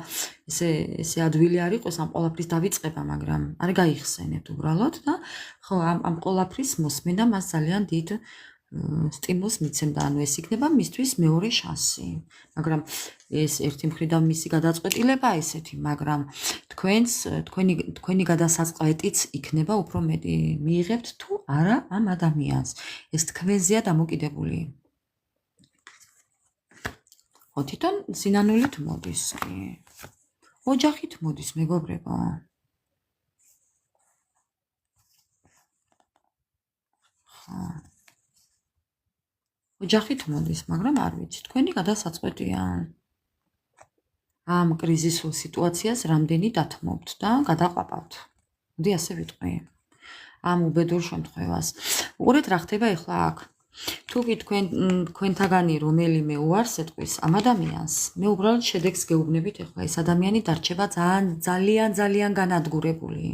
ესე ადვილი არ იყოს ამ ყოლაფრის დავიწყება, მაგრამ არ გაიხსენებთ უბრალოდ და ხო, ამ ყოლაფრის მოსმენა მას ძალიან დიდ სტიმულს მიცემდა, ანუ ეს იქნება მისთვის მეორე შანსი. მაგრამ ეს ერთი მხრიდან მისი გადაწყვეტილება ესეთი, მაგრამ თქვენი გადასაწყვეტიც იქნება უფრო მეტი. მიიღებთ თუ არა ამ ადამიანს. ეს თქვენზეა დამოკიდებული. თვითონ სინანულით მოდის კი. ოჯახით მოდის, მეგობრებო. ხო. ოჯახით მოდის, მაგრამ არ ვიცი, თქვენი გადასაწყვეტია. ამ კრიზისულ სიტუაციას რამდენი დათმობთ და გადაყვაპავთ. მოდი ასე ვიტყვი. ამ უბედურ შემთხვევას. უყურეთ რა ხდება ახლა აქ. თუ კი თქვენთაგანი რომელიმე უარს ეტყვის ამ ადამიანს, მე უბრალოდ შედეგს გეუბნებით ახლა ეს ადამიანი დარჩება ძალიან განადგურებული.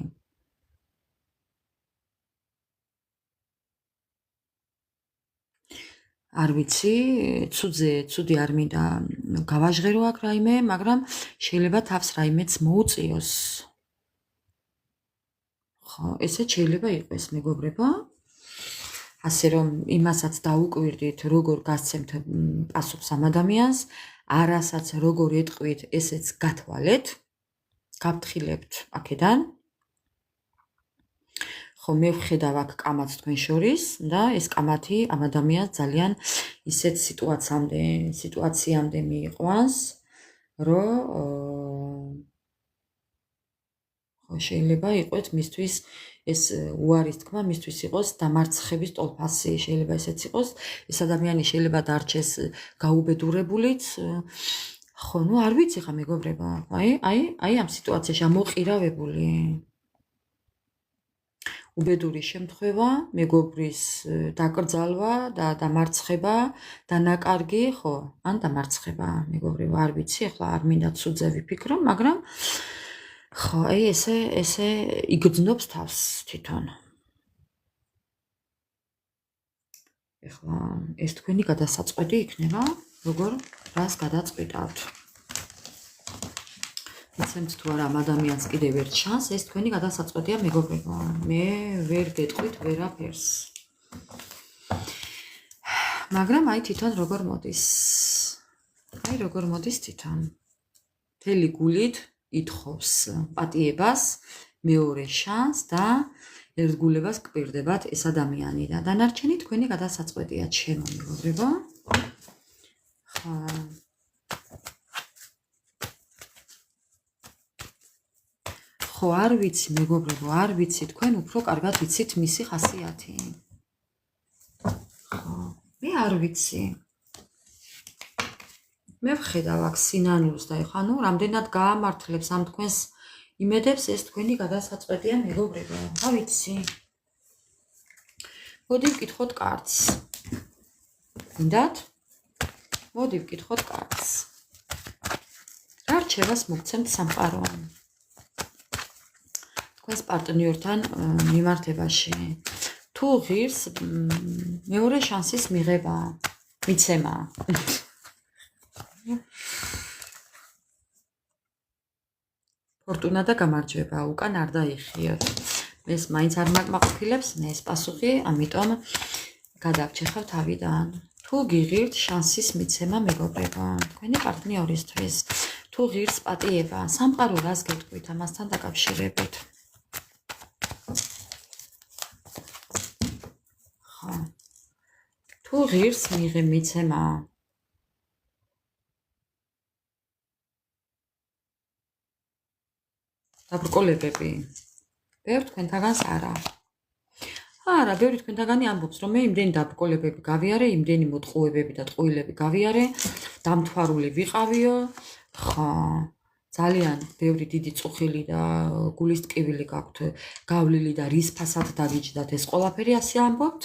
არ ვიცი, ცუდი არ მინდა გავაჟღერო აქ რაიმე, მაგრამ შეიძლება თავს რაიმეც მოუწიოს. ხო, ესე შეიძლება იყოს, მეგობრებო. ასე რომ იმასაც დაუკვირდით, როგორ გასცემთ პასუხს ამ ადამიანს, არასაც როგორ ეტყვით, ესეც გათვალეთ, გაფრთხილებთ აქედან. ხო, მე ვხედავ აქ კამათს თქვენ შორის და ეს კამათი ამ ადამიანს ძალიან ისეთ სიტუაციამდე მიიყვანს, რომ ხო, შეიძლება იყოს მისთვის ეს უარის თქმა მისთვის იყოს დამარცხების ტოლფასი, შეიძლება ესეც იყოს, ეს ადამიანი შეიძლება დარჩეს გაუბედურებულიც. ხო, ნუ არ ვიცი ხა მეგობრებო, აი ამ სიტუაციაში ამოყირავებული. უბედური შემთხვევა, მეგობრის დაკრძალვა და დამარცხება, დანაკარგი, ხო, ან დამარცხება, მეგობრებო, არ ვიცი, ახლა არ მინდა ცუძე ვიფიქრო, მაგრამ ხო, აი ესე იგრძნობს თავს თვითონ. ახლა ეს თქვენი გადასაწყვეტი იქნება, როგორ რას გადაწყვიტავთ. მიცემთ თუ არა ამ ადამიანს კიდევ ერთ შანსს, ეს თქვენი გადასაწყვეტია მეგობრებო. მე ვერ გეტყვით ვერაფერს. მაგრამ აი თვითონ როგორ მოდის. აი როგორ მოდის თვითონ. მთელი გულით ითხოვს პატიებას, მეორე შანსს და ერთგულებას გპირდებათ ეს ადამიანი და დანარჩენი თქვენი გადასაწყვეტია ჩემო მეგობრებო. ხა ხო არ ვიცი მეგობრებო, არ ვიცი, თქვენ უფრო კარგად ვიცით მისი ხასიათი. ხო, მე არ ვიცი. მე ვხედავ აქ სინანულს და ეხლა ნუ რამდენად გაამართლებს ამ თქვენს იმედებს ეს თქვენი გადასაწყვეტია მეგობრებო. რა ვიცი. მოდი ვკითხოთ კარტს. გინდათ? მოდი ვკითხოთ კარტს. რა რჩევას მოგცემთ სამყარო? თქვენს პარტნიორთან მიმართებაში. თუ ღირს მეორე შანსის მიღება, მიცემა. ფორტუნა და გამარჯვება, უკან არ დაიხიოთ. ეს მაინც არ მაკმაყოფილებს, მე ეს პასუხი, ამიტომ გადავჭეხავ თავიდან. თუ გიღირთ შანსის მიცემა მეგობრებო, თქვენი პარტნიორისთვის, თუ ღირს პატიება, სამყარო რას გეტყვით ამასთან დაკავშირებით? ხო. თუ ღირს მიცემა დაბრკოლებები. ბევრი თქვენთაგანს არა. არა, ბევრი თქვენთაგანი ამბობს, რომ მე იმდენი დაბრკოლებები გავიარე, იმდენი მოტყუებები და ტყუილები გავიარე, დამთვარული ვიყავიო. ხო, ძალიან ბევრი დიდი წუხილი და გულის ტკივილი გაქვთ, გავლილი და რის ფასად დაგიჯდათ ეს ყველაფერი ასე ამბობთ?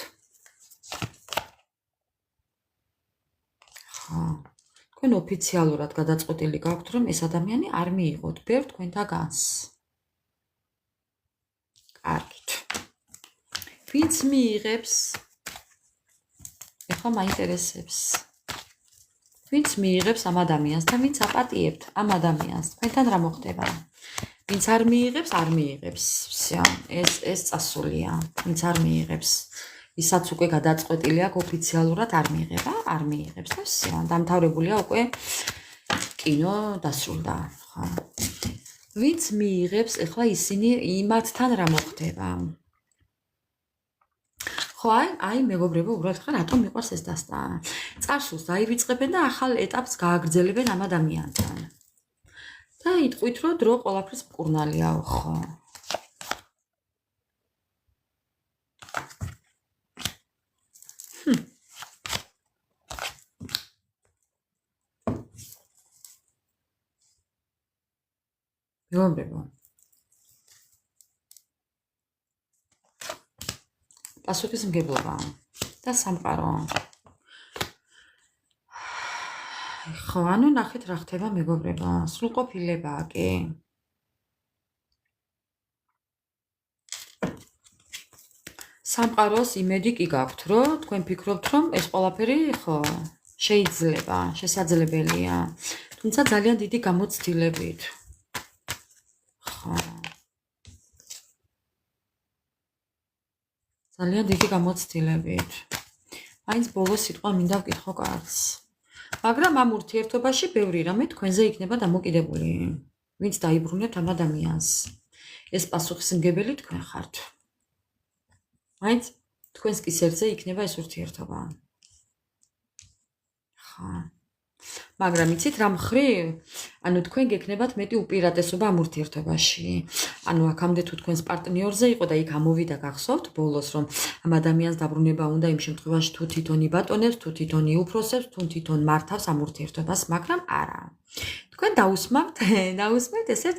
ხო. თქვენ ოფიციალურად გადაწყვეტილი გაქვთ, რომ ეს ადამიანი არ მიიღოთ ბევრ თქვენთაგანს. კარგით. ვინც მიიღებს? ეხლა მაინტერესებს. ვინც მიიღებს ამ ადამიანს და ვინც აპატიებთ ამ ადამიანს? თქვენთან რა მოხდება? ვინც არ მიიღებს, არ მიიღებს. всё, ეს წასულია. ვინც არ მიიღებს, ისაც უკვე გადაწყვეტილი აქვს ოფიციალურად არ მიიღება, არ მიიღებს და всё, დამთავრებულია უკვე კინო დასრულდა, ხო. ვინც მიიღებს, ეხლა ისინი იმათთან რა მოხდება? ხო, აი მეგობრებო, უბრალოდ ხარ, რატომ მიყვარს ეს დასტა? წარსულს დაივიწყებენ და ახალ ეტაპს გააგრძელებენ ამ ადამიანთან. და იტყვით, რომ დრო ყველაფრის მკურნალიაო, ხო. მეგობრებო. პასუხისმგებლობა და სამყარო. ხო, ანუ ნახეთ რა ხდება მეგობრებო, სრულყოფილებაა კი. სამყაროს იმედი კი გაქვთ, რომ თქვენ ფიქრობთ, რომ ეს ყველაფერი ხო შეიძლება, შესაძლებელია, თუმცა ძალიან დიდი გამოცდილებით. ხო. ძალიან დიდი გამოცდილებით. მაინც ბოლოს სიტყვა მინდა ვკითხო კარტს. მაგრამ ამ ურთიერთობაში ბევრი რამე თქვენზე იქნება დამოკიდებული. ვინც დაიბრუნებთ ამ ადამიანს. ეს პასუხისმგებელი თქვენ ხართ. მაინც თქვენს კისერზე იქნება ეს ურთიერთობა. ხო. მაგრამ იცით რა მხრივ? ანუ თქვენ გექნებათ მეტი უპირატესობა ამ ურთიერთობაში. ანუ აქამდე თუ თქვენს პარტნიორზე იყო და იქ ამოვიდა გახსოვთ ბოლოს რომ ამ ადამიანს დაბრუნება უნდა იმ შემთხვევაში თუ თვითონ იბატონებს, თუ თვითონ იუფროსებს, თუ თვითონ მართავს ამ ურთიერთობას, მაგრამ არა. თქვენ დაусმევთ ესეთ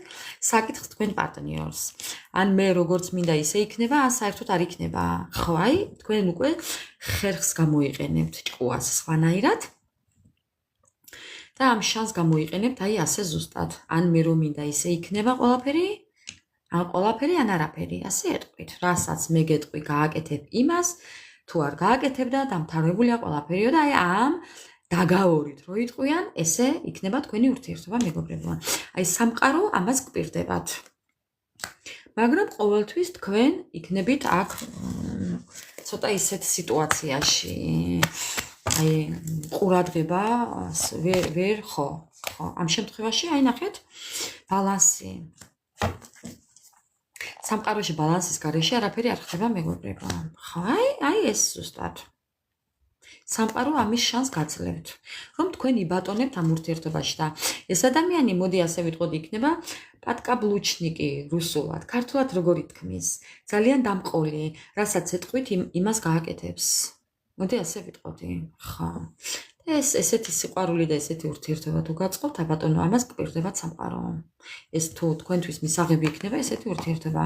საკითხს თქვენ პარტნიორს. ან მე როგორც მინდა ისე იქნება, ან საერთოდ არ იქნება. ხო, აი, თქვენ უკვე ხერხს გამოიყენებთ ჭკუას სხვანაირად. და ამ შანსს გამოიყენებთ აი ასე ზუსტად. ან მე რომ მინდა ისე იქნება ყველაფერი, ან ყველაფერი, ან არაფერი, ასე ეტყვით. რასაც მე გეტყვი, გააკეთებ იმას, თუ არ გააკეთებ და დამთავრებულია ყველაფერიო და აი ამ დაგაორით რო იტყვიან, ესე იქნება თქვენი ურთიერთობა, მეგობრებო. აი სამყარო ამას გპირდებათ. მაგრამ ყოველთვის თქვენ იქნებით აქ ცოტა ისეთ სიტუაციაში. აი ყურადღება ვერ ხო ამ შემთხვევაში აი ნახეთ ბალანსი სამყაროში ბალანსის გარეშე არაფერი არ ხდება მეგობრებო ხო აი ეს ზუსტად სამყარო ამის შანსს გაძლევთ რომ თქვენ იბატონებთ ამ ურთიერთობაში და ეს ადამიანი მოდი ასე ვიტყოდი იქნება პატკაბლუჩნიკი რუსულად ქართულად როგორ ითქმის ძალიან დამყოლი რასაც ეთყვით იმას გააკეთებს მოდი ასე ვიტყოდი ხო ეს ესეთი სიყვარული და ესეთი ურთიერთობა თუ გაწყობთ აბატონო ამას გპირდებათ სამყარო ეს თუ თქვენთვის მისაღები იქნება ესეთი ურთიერთობა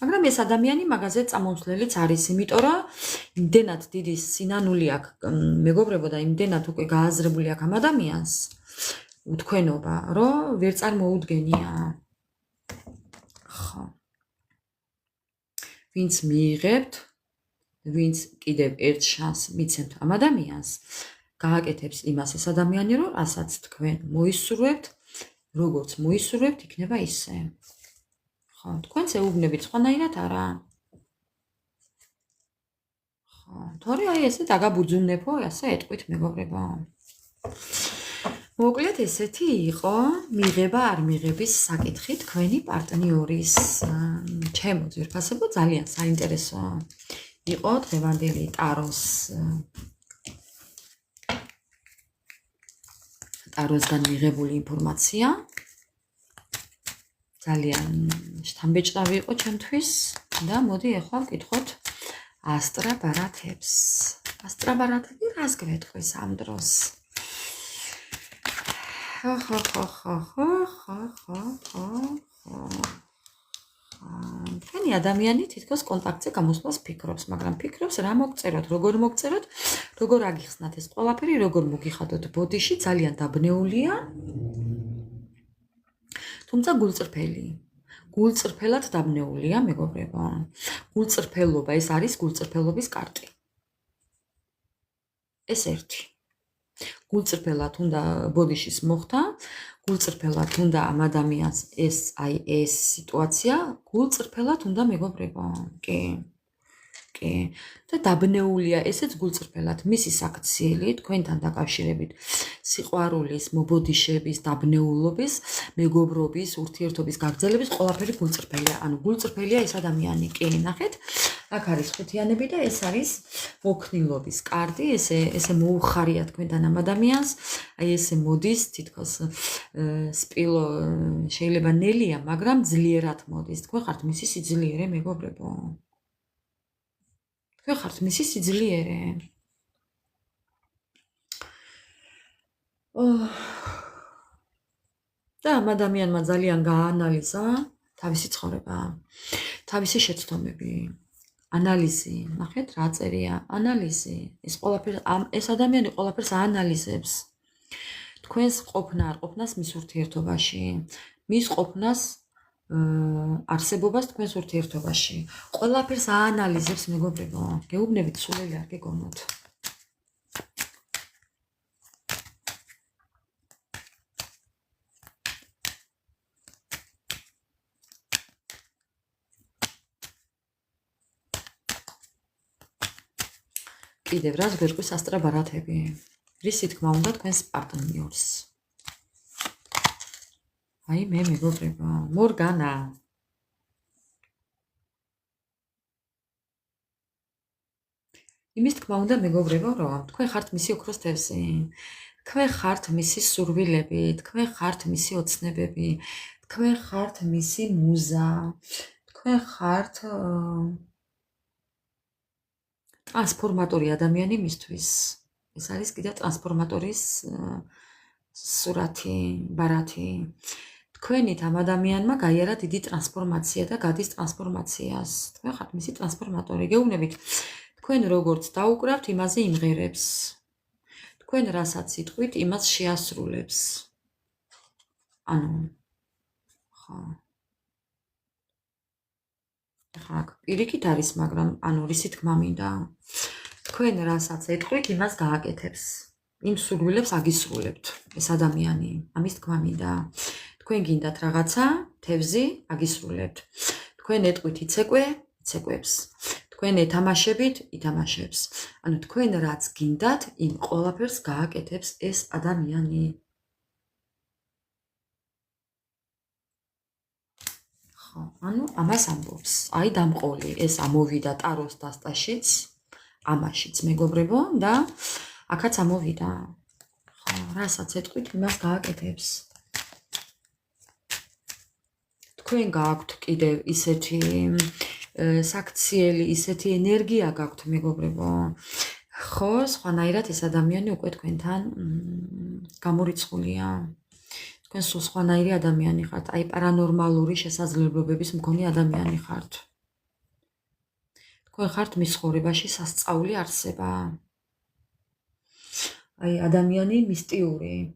მაგრამ ეს ადამიანი მაგაზე წამომცვლელიც არის იმიტომ რომ იმდენად დიდი სინანული აქვს მეგობრებო და იმდენად უკვე გააზრებული აქვს ამ ადამიანს უთქვენობა რომ ვერ წარმოუდგენია ხო ვინც მიიღებთ ვინც კიდევ ერთ შანსს მიცემთ ამ ადამიანს გააკეთებს იმას ეს ადამიანი რომ რასაც თქვენ მოისურვებთ როგორც მოისურვებთ იქნება ისე ხო თქვენც ეუბნებით სხვანაირად არა ხო თორე აი ესე დაგაბუძუნებო ასე ეტყვით მეგობრებო მოკლედ ესეთი იყო მიღება არ მიღების საკითხი თქვენი პარტნიორის ჩემო ძვირფასებო ძალიან საინტერესო იყო დღევანდელი ტაროსგან მიღებული ინფორმაცია ძალიან შთამბეჭდავი იყო ჩემთვის და მოდი ახლა ვკითხოთ ასტრაბარათებს ასტრაბარათები რას გვეთქვის ამ დროს თქვენი ადამიანი თითქოს კონტაქტზე გამოსვლას ფიქრობს, მაგრამ ფიქრობს რა მოგწეროთ, როგორ მოგწეროთ, როგორ აგიხსნათ ეს ყველაფერი, როგორ მოგიხადოთ ბოდიში, ძალიან დაბნეულია. თუმცა გულწრფელი. გულწრფელად დაბნეულია, მეგობრებო. გულწრფელობა ეს არის გულწრფელობის კარტი. ეს ერთი. გულწრფელად უნდა ბოდიშის მოხდა, გულწრფელად უნდა ამ ადამიანს ეს სიტუაცია, გულწრფელად უნდა მეგობრებო. კი. და დაბნეულია ესეც გულწრფელად მისი საქციელი თქვენთან დაკავშირებით სიყვარულის, მობოდიშების, დაბნეულობის, მეგობრობის, ურთიერთობის გაგრძელების ყველაფერი გულწრფელია. ანუ გულწრფელია ეს ადამიანი. კი, ნახეთ? აქ არის ხუთიანები და ეს არის მოქნილობის კარტი, ესე მოუხარია თქვენთან ამ ადამიანს, აი ესე მოდის, თითქოს სპილო შეიძლება ნელია, მაგრამ ძლიერად მოდის. თქვენ ხართ მისი სიძლიერე, მეგობრებო. თქვენ ხართ მისი სიძლიერე. და ამ ადამიანმა ძალიან გააანალიზა თავისი ცხოვრება, თავისი შეცდომები. ანალიზი, ნახეთ რა წერია, ანალიზი. ეს ადამიანი ყველაფერს აანალიზებს. თქვენს ყოფნა არ ყოფნას მის ურთიერთობაში, მის ყოფნას არსებობას თქვენს ურთიერთობაში. ყველაფერს აანალიზებს მეგობრებო. გეუბნებით სულელი არ გეგონოთ. კიდევ რას გვერყვის ასტრაბარათები? რისი თქმა უნდა თქვენს პარტნიორს. აი მე მეგობრებო, მორგანა. იმის თქმა უნდა მეგობრებო, რომ თქვენ ხართ მისი ოქროს თევზი. თქვენ ხართ მისი სურვილები, თქვენ ხართ მისი ოცნებები, თქვენ ხართ მისი მუზა, თქვენ ხართ ტრანსფორმატორი ადამიანი მისთვის. ეს არის კიდევ ტრანსფორმატორის სურათი, ბარათი. თქვენით ამ ადამიანმა გაიარა დიდი ტრანსფორმაცია და გადის ტრანსფორმაციას. თქვენ ხართ მისი ტრანსფორმატორი. გეუბნებით, თქვენ როგორც დაუკრავთ, იმაზე იმღერებს. თქვენ რასაც იტყვით, იმას შეასრულებს. ანუ ხო. ხა პირიქით არის, მაგრამ ანუ რისი თქმა მინდა. თქვენ რასაც ეტყვით, იმას გააკეთებს. იმ სურვილებს აგისრულებთ. ეს ადამიანი, ამის თქმა მინდა. თქვენ გინდათ რაღაცა, თევზი, აგისრულებთ. თქვენ ეტყვით იცეკვე, იცეკვებს. თქვენ ეთამაშებით, ითამაშებს. ანუ თქვენ რაც გინდათ, იმ ყველაფერს გააკეთებს ეს ადამიანი. ხო, ანუ ამას ამბობს. აი დამყოლი, ეს ამოვიდა ტაროს დასტაშიც, ამაშიც მეგობრებო და აქაც ამოვიდა. ხო, რასაც ეტყვით, იმას გააკეთებს. თქვენ გააქვთ კიდევ ისეთი საქციელი, ისეთი ენერგია გაქვთ მეგობრებო. ხო, სხვანაირად ეს ადამიანი უკვე თქვენთან გამორიცხულია. თქვენ სულ სხვანაირი ადამიანი ხართ, აი პარანორმალური შესაძლებლობების მქონე ადამიანი ხართ. თქვენ ხართ მის ცხოვრებაში სასწაული არსება. აი ადამიანი მისტიური.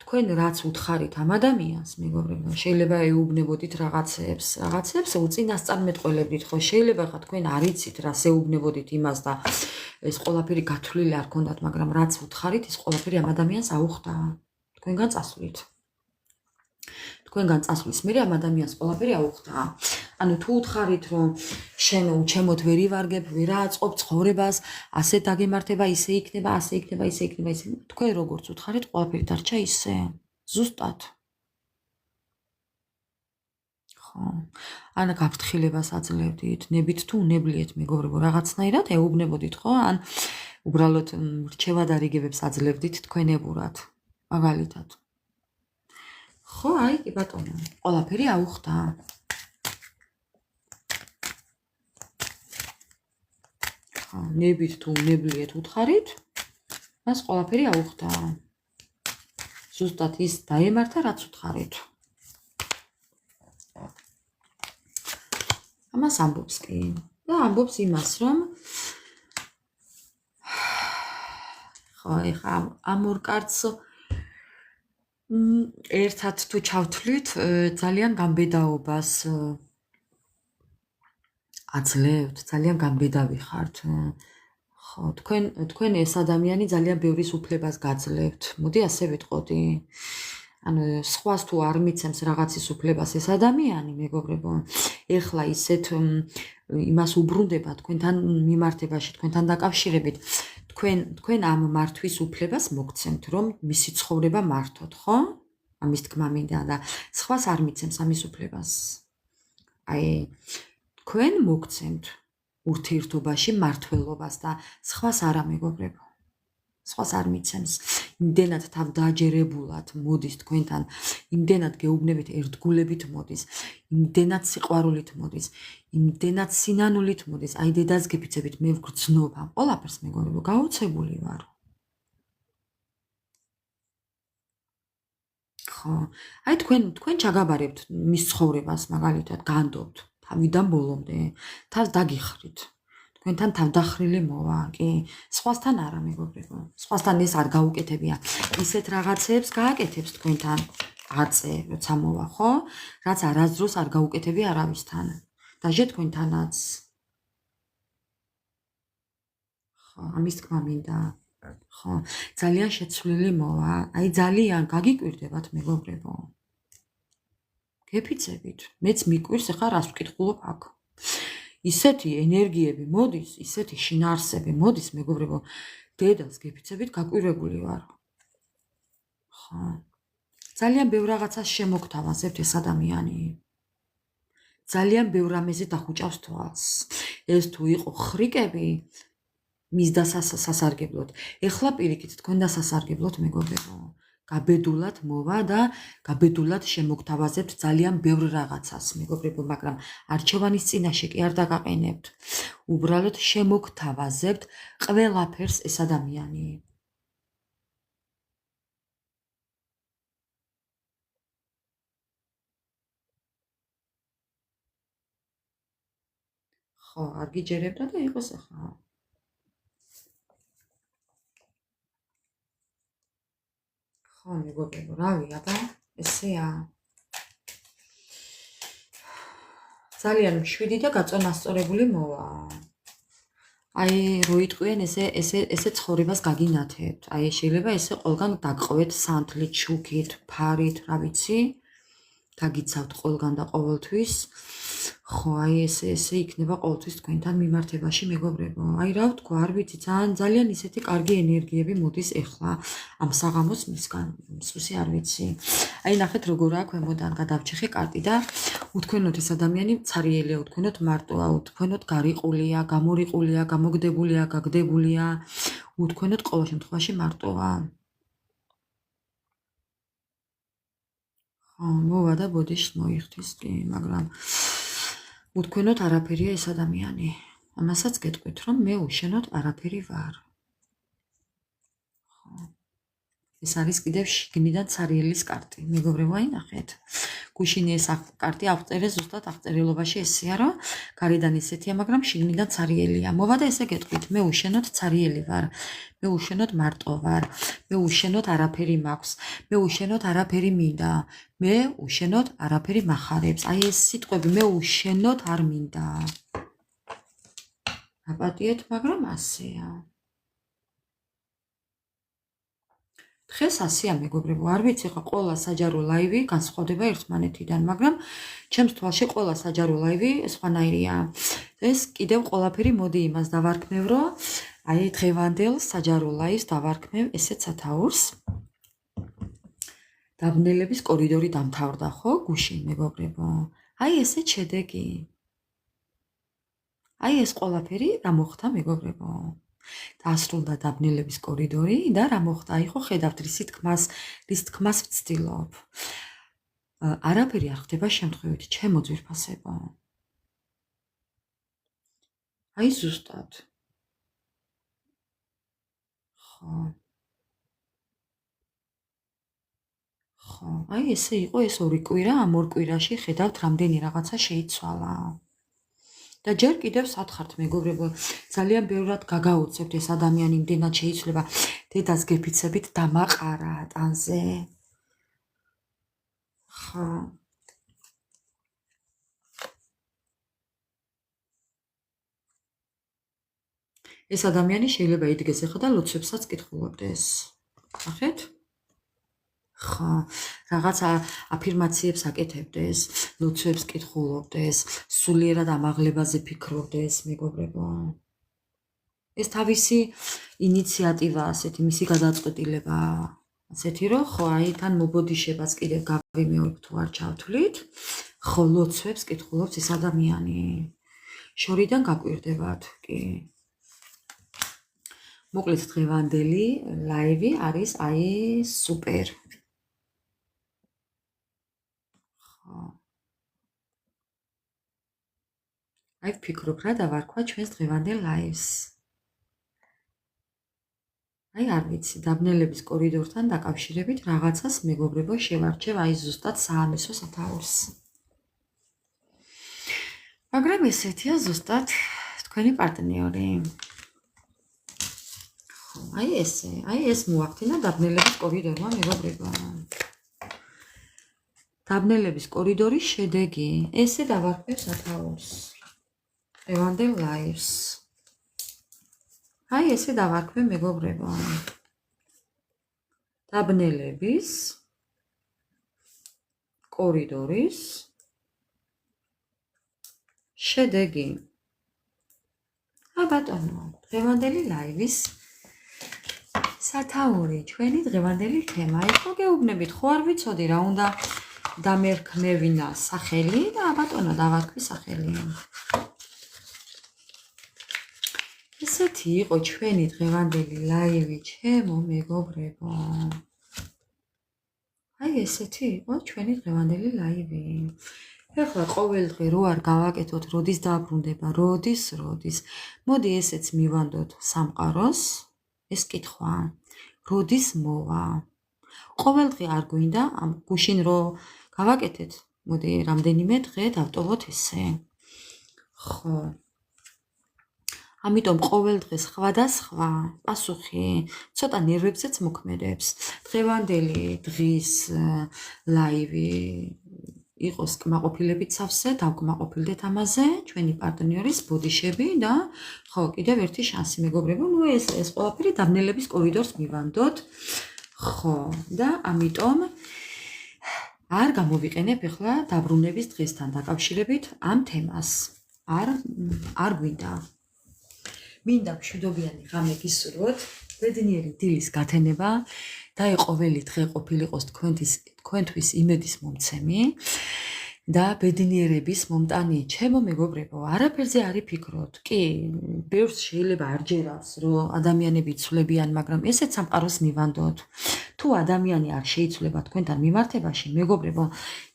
თქვენ რაც უთხარით ამ ადამიანს, მეგობრებო, შეიძლება ეუბნებოდით რაღაცებს უწინასწარმეტყველებდით, ხო, შეიძლება ხა თქვენ არ იცით რას ეუბნებოდით იმას და ეს ყველაფერი გათვლილი არ ქონდათ, მაგრამ რაც უთხარით, ეს ყველაფერი ამ ადამიანს აუხდა. თქვენგან წასვლით. თქვენგან წასვლის მერე ამ ადამიანს ყველაფერი აუხდა. ანუ თუ უთხარით, რომ შენ ჩემოთ ვერ ივარგებ, ვერ აწყობ ცხოვრებას, ასე დაგემართება, ისე იქნება, ასე იქნება, ისე იქნება, ისე. თქვენ როგორც უთხარით, ყველაფერი დარჩა ისე. ზუსტად. ხო. ან გაფრთხილებას აძლევდით, ნებით თუ უნებლიეთ, მეგობრებო, რაღაცნაირად ეუბნებოდით, ხო? ან უბრალოდ რჩევადარიგებებს აძლევდით თქვენებურად, მაგალითად. ხო, აი, კი ბატონო, ყველაფერი აუხდა. ხო, ნებით თუ უნებლიეთ უთხარით, მას ყველაფერი აუხდა. ზუსტად ის დაემართა, რაც უთხარით. ამას ამბობს კი. და ამბობს იმას, რომ ხო, ეხა ამ ორ კარტს ერთად თუ ჩავთვლით, ძალიან გამბედაობას აძლევთ, ძალიან გამბედავი ხართ. ხო, თქვენ ეს ადამიანი ძალიან ბევრის უფლებას გაძლევთ. მოდი ასე ვიტყოდი. ანუ სხვას თუ არ მიცემს რაღაცის უფლებას ეს ადამიანი, მეგობრებო, ეხლა ისეთ იმას უბრუნდება თქვენთან მიმართებაში, თქვენთან დაკავშირებით. თქვენ ამ მართვის უფლებას მოგცემთ, რომ მისი ცხოვრება მართოთ, ხო? ამის თქმა მინდა და სხვას არ მიცემს ამის უფლებას. აი, თქვენ მოგცემთ ურთიერთობაში მართლობას და სხვას არა, მეგობრებო. სხვას არ მიცემს. იმდენად თავდაჯერებულად მოდის თქვენთან, იმდენად გეუბნებით ერთგულებით მოდის, იმდენად სიყვარულით მოდის, იმდენად სინანულით მოდის, აი დედას გეფიცებით მე ვგრძნობ ამ ყველაფერს, მეგობრებო, გაოცებული ვარ. ხო, აი თქვენ ჩაგაბარებთ მის ცხოვრებას, მაგალითად, განდობთ თავიდან ბოლომდე, თავს დაგიხრით. თქვენთან თავდახრილი მოვა, კი, სხვასთან არა, მეგობრებო. სხვასთან ეს არ გაუკეთებია. ისეთ რაღაცებს გააკეთებს თქვენთან აწე, როცა მოვა, ხო? რაც არასდროს არ გაუკეთებია არავისთან. დაჟე თქვენთანაც. ხო, ამის თქმა მინდა. ხო, ძალიან შეცვლილი მოვა. აი ძალიან გაგიკვირდებათ, მეგობრებო. გეფიცებით. მეც მიკვირს, ახლა რას ვკითხულობ აქ. ისეთი ენერგიები მოდის, ისეთი შინაარსები მოდის, მეგობრებო, დედას გეფიცებით გაკვირვებული ვარ. ხო. ძალიან ბევრ რაღაცას შემოგთავაზებთ ეს ადამიანი. ძალიან ბევრ რამეზე დახუჭავს თვალს. ეს თუ იყო ხრიკები, მის დასასარგებლოდ. ეხლა პირიქით თქვენ დასასარგებლოდ მეგობრებო. გაბედულად მოვა და გაბედულად შემოგთავაზებთ ძალიან ბევრ რაღაცას, მეგობრებო, მაგრამ არჩევანის წინაშე კი არ დაგაყენებთ. უბრალოდ შემოგთავაზებთ ყველაფერს ეს ადამიანი. ხო, არ გიჯერებდა და იყოს ახლა. ხო, მეგობრებო, რავი, აბა, ესეა. ძალიან მშვიდი და გაწონასწორებული მოვა. აი, რო იტყვიან ესე ცხოვრებას გაგინათებთ. აი, შეიძლება ესე ყველგან დაგყვეთ სანთლით, შუქით, ფარით, რა ვიცი, გაგიცავთ ყველგან და ყოველთვის. ხო, აი ესე იქნება ყოველთვის თქვენთან მიმართებაში, მეგობრებო. აი, რა ვთქვა, არ ვიცი, ძალიან ისეთი კარგი ენერგიები მოდის ეხლა ამ საღამოს მისგან. მსუსი არ ვიცი. აი, ნახეთ როგორაა ქვემოდან გადავჭეხე კარტი და უთქვენოთ ეს ადამიანი ცარიელია, უთქვენოთ მარტოა, უთქვენოთ გარიყულია, გამორიყულია, გამოგდებულია, გაგდებულია, უთქვენოთ ყოველ შემთხვევაში მარტოა. ხო, მოვა და ბოდიშს მოიხდის კი, მაგრამ უთქვენოთ არაფერია ეს ადამიანი. ამასაც გეტყვით, რომ მე უშენოდ არაფერი ვარ. ეს არის კიდევ შიგნიდან ცარიელის კარტი. მეგობრებო, აი ნახეთ. გუშინი ეს კარტი აღწერე ზუსტად აღწერილობაში ესეა, რომ გარედან ესეთია, მაგრამ შიგნიდან ცარიელია. მოვა და ესე გეტყვით, მე უშენოდ ცარიელი ვარ. მე უშენოდ მარტო ვარ. მე უშენოდ არაფერი მაქვს. მე უშენოდ არაფერი მინდა. მე უშენოდ არაფერი მახარებს. აი ეს სიტყვები მე უშენოდ არ მინდა. აპატიეთ, მაგრამ ასეა. დღეს ასეა, მეგობრებო, არ ვიცი ხა ყველა საჯარო ლაივი განსხვავდება ერთმანეთიდან, მაგრამ ჩემს თვალში ყველა საჯარო ლაივი სხვანაირია. ეს კიდევ ყველაფერი მოდი იმას დავარქმევ, რომ აი დღევანდელ საჯარო ლაივს დავარქმევ ესეც სათაურს. დაბნელების კორიდორი დამთავრდა, ხო, გუშინ, მეგობრებო. აი ესეც შედეგი. აი ეს ყველაფერი რა მოხდა, მეგობრებო. დაასრულდა დაბნელების კორიდორი და რა მოხდა? აი ხო ხედავთ რის თქმას ვცდილობ. არაფერი არ ხდება შემთხვევით, ჩემო ძვირფასებო. აი ზუსტად. ხო. ხო, აი ესე იყო ეს ორი კვირა, ამ ორ კვირაში ხედავთ რამდენი რაღაცა შეიცვალა. და ჯერ კიდევ სათხართ, მეგობრებო, ძალიან ბევრად გაგაუცებთ ეს ადამიანი იმდენად შეიცვლება, დედას გეფიცებით დამაყარა ტანზე. ხო. ეს ადამიანი შეიძლება იდგეს ახლა და ლოცვებსაც კითხულობდეს. ნახეთ? ხო, რაღაცა აფირმაციებს აკეთებდეს, ლოცვებს კითხულობდეს, სულიერად ამაღლებაზე ფიქრობდეს, მეგობრებო. ეს თავისი ინიციატივა, ასეთი მისი გადაწყვეტილება, ასეთი რომ ხო, აი თან მობოდიშებას კიდევ გავიმეორებ თუ არ ჩავთვლით, ხო, ლოცვებს კითხულობს ეს ადამიანი. შორიდან გაკვირდებათ, კი. მოკლედ დღევანდელი ლაივი არის აი სუპერ. აი ვფიქრობ რა დავარქვა ჩვენს დღევანდელ ლაივს. აი არ ვიცი, დაბნელების კორიდორთან დაკავშირებით რაღაცას მეგობრებო შევარჩევ აი ზუსტად საამისო სათაურს. მაგრამ ესეთია ზუსტად თქვენი პარტნიორი. ხო, აი ეს მოახდინა დაბნელების კორიდორმა, მეგობრებო. დაბნელების კორიდორის შედეგი, ესე დავარქვევ სათაურს. დღევანდელ ლაივს. აი ესე დავარქვე, მეგობრებო. დაბნელების კორიდორის შედეგი. ბატონო, დღევანდელი ლაივის სათაური, ჩვენი დღევანდელი თემა იყო, გეუბნებით, ხო არ ვიცოდი რა უნდა დამერქმევინა სახელი და ბატონო დავარქვი სახელი. ეს ესეთი იყო ჩვენი დღევანდელი ლაივი, ჩემო მეგობრებო. აი ესეთი იყო ჩვენი დღევანდელი ლაივი. ეხლა ყოველ დღე რო არ გავაკეთოთ, როდის დაბრუნდება, როდის. მოდი ესეც მივანდოთ სამყაროს. ეს კითხვა. როდის მოვა? ყოველ დღე არ გვინდა ამ გუშინ რო გავაკეთეთ, მოდი რამდენიმე დღე დავტოვოთ ესე. ხო. ამიტომ ყოველ დღე სხვადასხვა პასუხი ცოტა ნერვებზეც მოქმედებს. დღევანდელი დღის ლაივი იყოს კმაყოფილებით სავსე, დავკმაყოფილდეთ ამაზე, ჩვენი პარტნიორის ბოდიშები და ხო, კიდევ ერთი შანსი მეგობრებო, ნუ ეს ყველაფერი დაბნელების კორიდორს მივანდოთ. ხო, და ამიტომ არ გამოვიყენებ ახლა დაბრუნების დღესთან დაკავშირებით ამ თემას. არ გვინდა. მინდა მშვიდობიანი ღამე გისურვოთ, ბედნიერი დილის გათენება და ყოველი დღე ყოფილიყოს თქვენთვის იმედის მომცემი და ბედნიერების მომტანი. ჩემო მეგობრებო, არაფერზე არ იფიქროთ. კი, ბევრს შეიძლება არ ჯერავს, რომ ადამიანები იცვლებიან, მაგრამ ესეც სამყაროს მივანდოთ. თუ ადამიანი არ შეიცვლება თქვენთან მიმართებაში, მეგობრებო,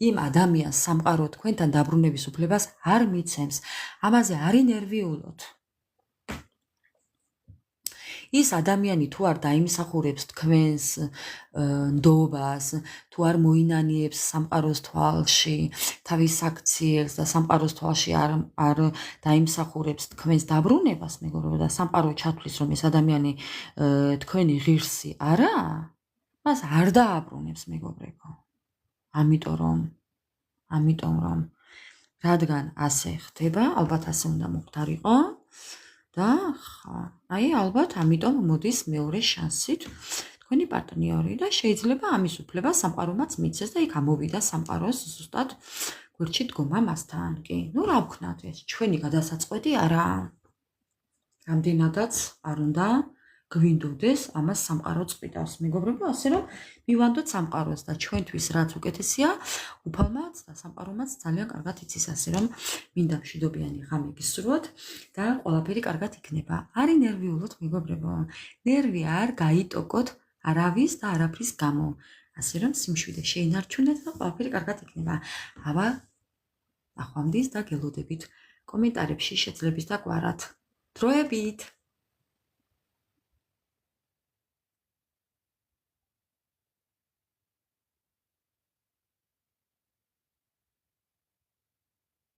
იმ ადამიანს სამყარო თქვენთან დაბრუნების უფლებას არ მიცემს. ამაზე არ ინერვიულოთ. ის ადამიანი თუ არ დაიმსახურებს თქვენს ნდობას, თუ არ მოინანიებს სამყაროს თვალში თავის აქციელს და სამყაროს თვალში არ დაიმსახურებს თქვენს დაბრუნებას, მეგობრებო, და სამყარო ჩათვლის, რომ ეს ადამიანი თქვენი ღირსი არაა, მას არ დააბრუნებს, მეგობრებო. ამიტომ რომ რადგან ასე ხდება, ალბათ ასე უნდა მოხდარიყო. და აი ალბათ ამიტომ მოდის მეორე შანსით თქვენი პარტნიორი და შეიძლება ამის უფლება სამყარომაც მიცეს და იქ ამოვიდა სამყაროს ზუსტად გვერდში დგომა მასთან. კი, ნუ რა ვქნათ, ეს ჩვენი გადასაწყვეტი არაა. რამდენადაც არ უნდა გვინდოდეს ამას სამყარო წყვიტავს, მეგობრებო, ასე რომ მივანდოთ სამყაროს და ჩვენთვის რაც უკეთესია, უფალმაც და სამყარომაც ძალიან კარგად იცის, ასე რომ მინდა მშვიდობიანი ღამე გისურვოთ და ყველაფერი კარგად იქნება. არ ინერვიულოთ, მეგობრებო, ნერვი არ გაიტოკოთ არავის და არაფრის გამო, ასე რომ სიმშვიდე შეინარჩუნეთ და ყველაფერი კარგად იქნება. ახვამდის და გელოდებით კომენტარებში შეძლებით და გვარად. დროებით.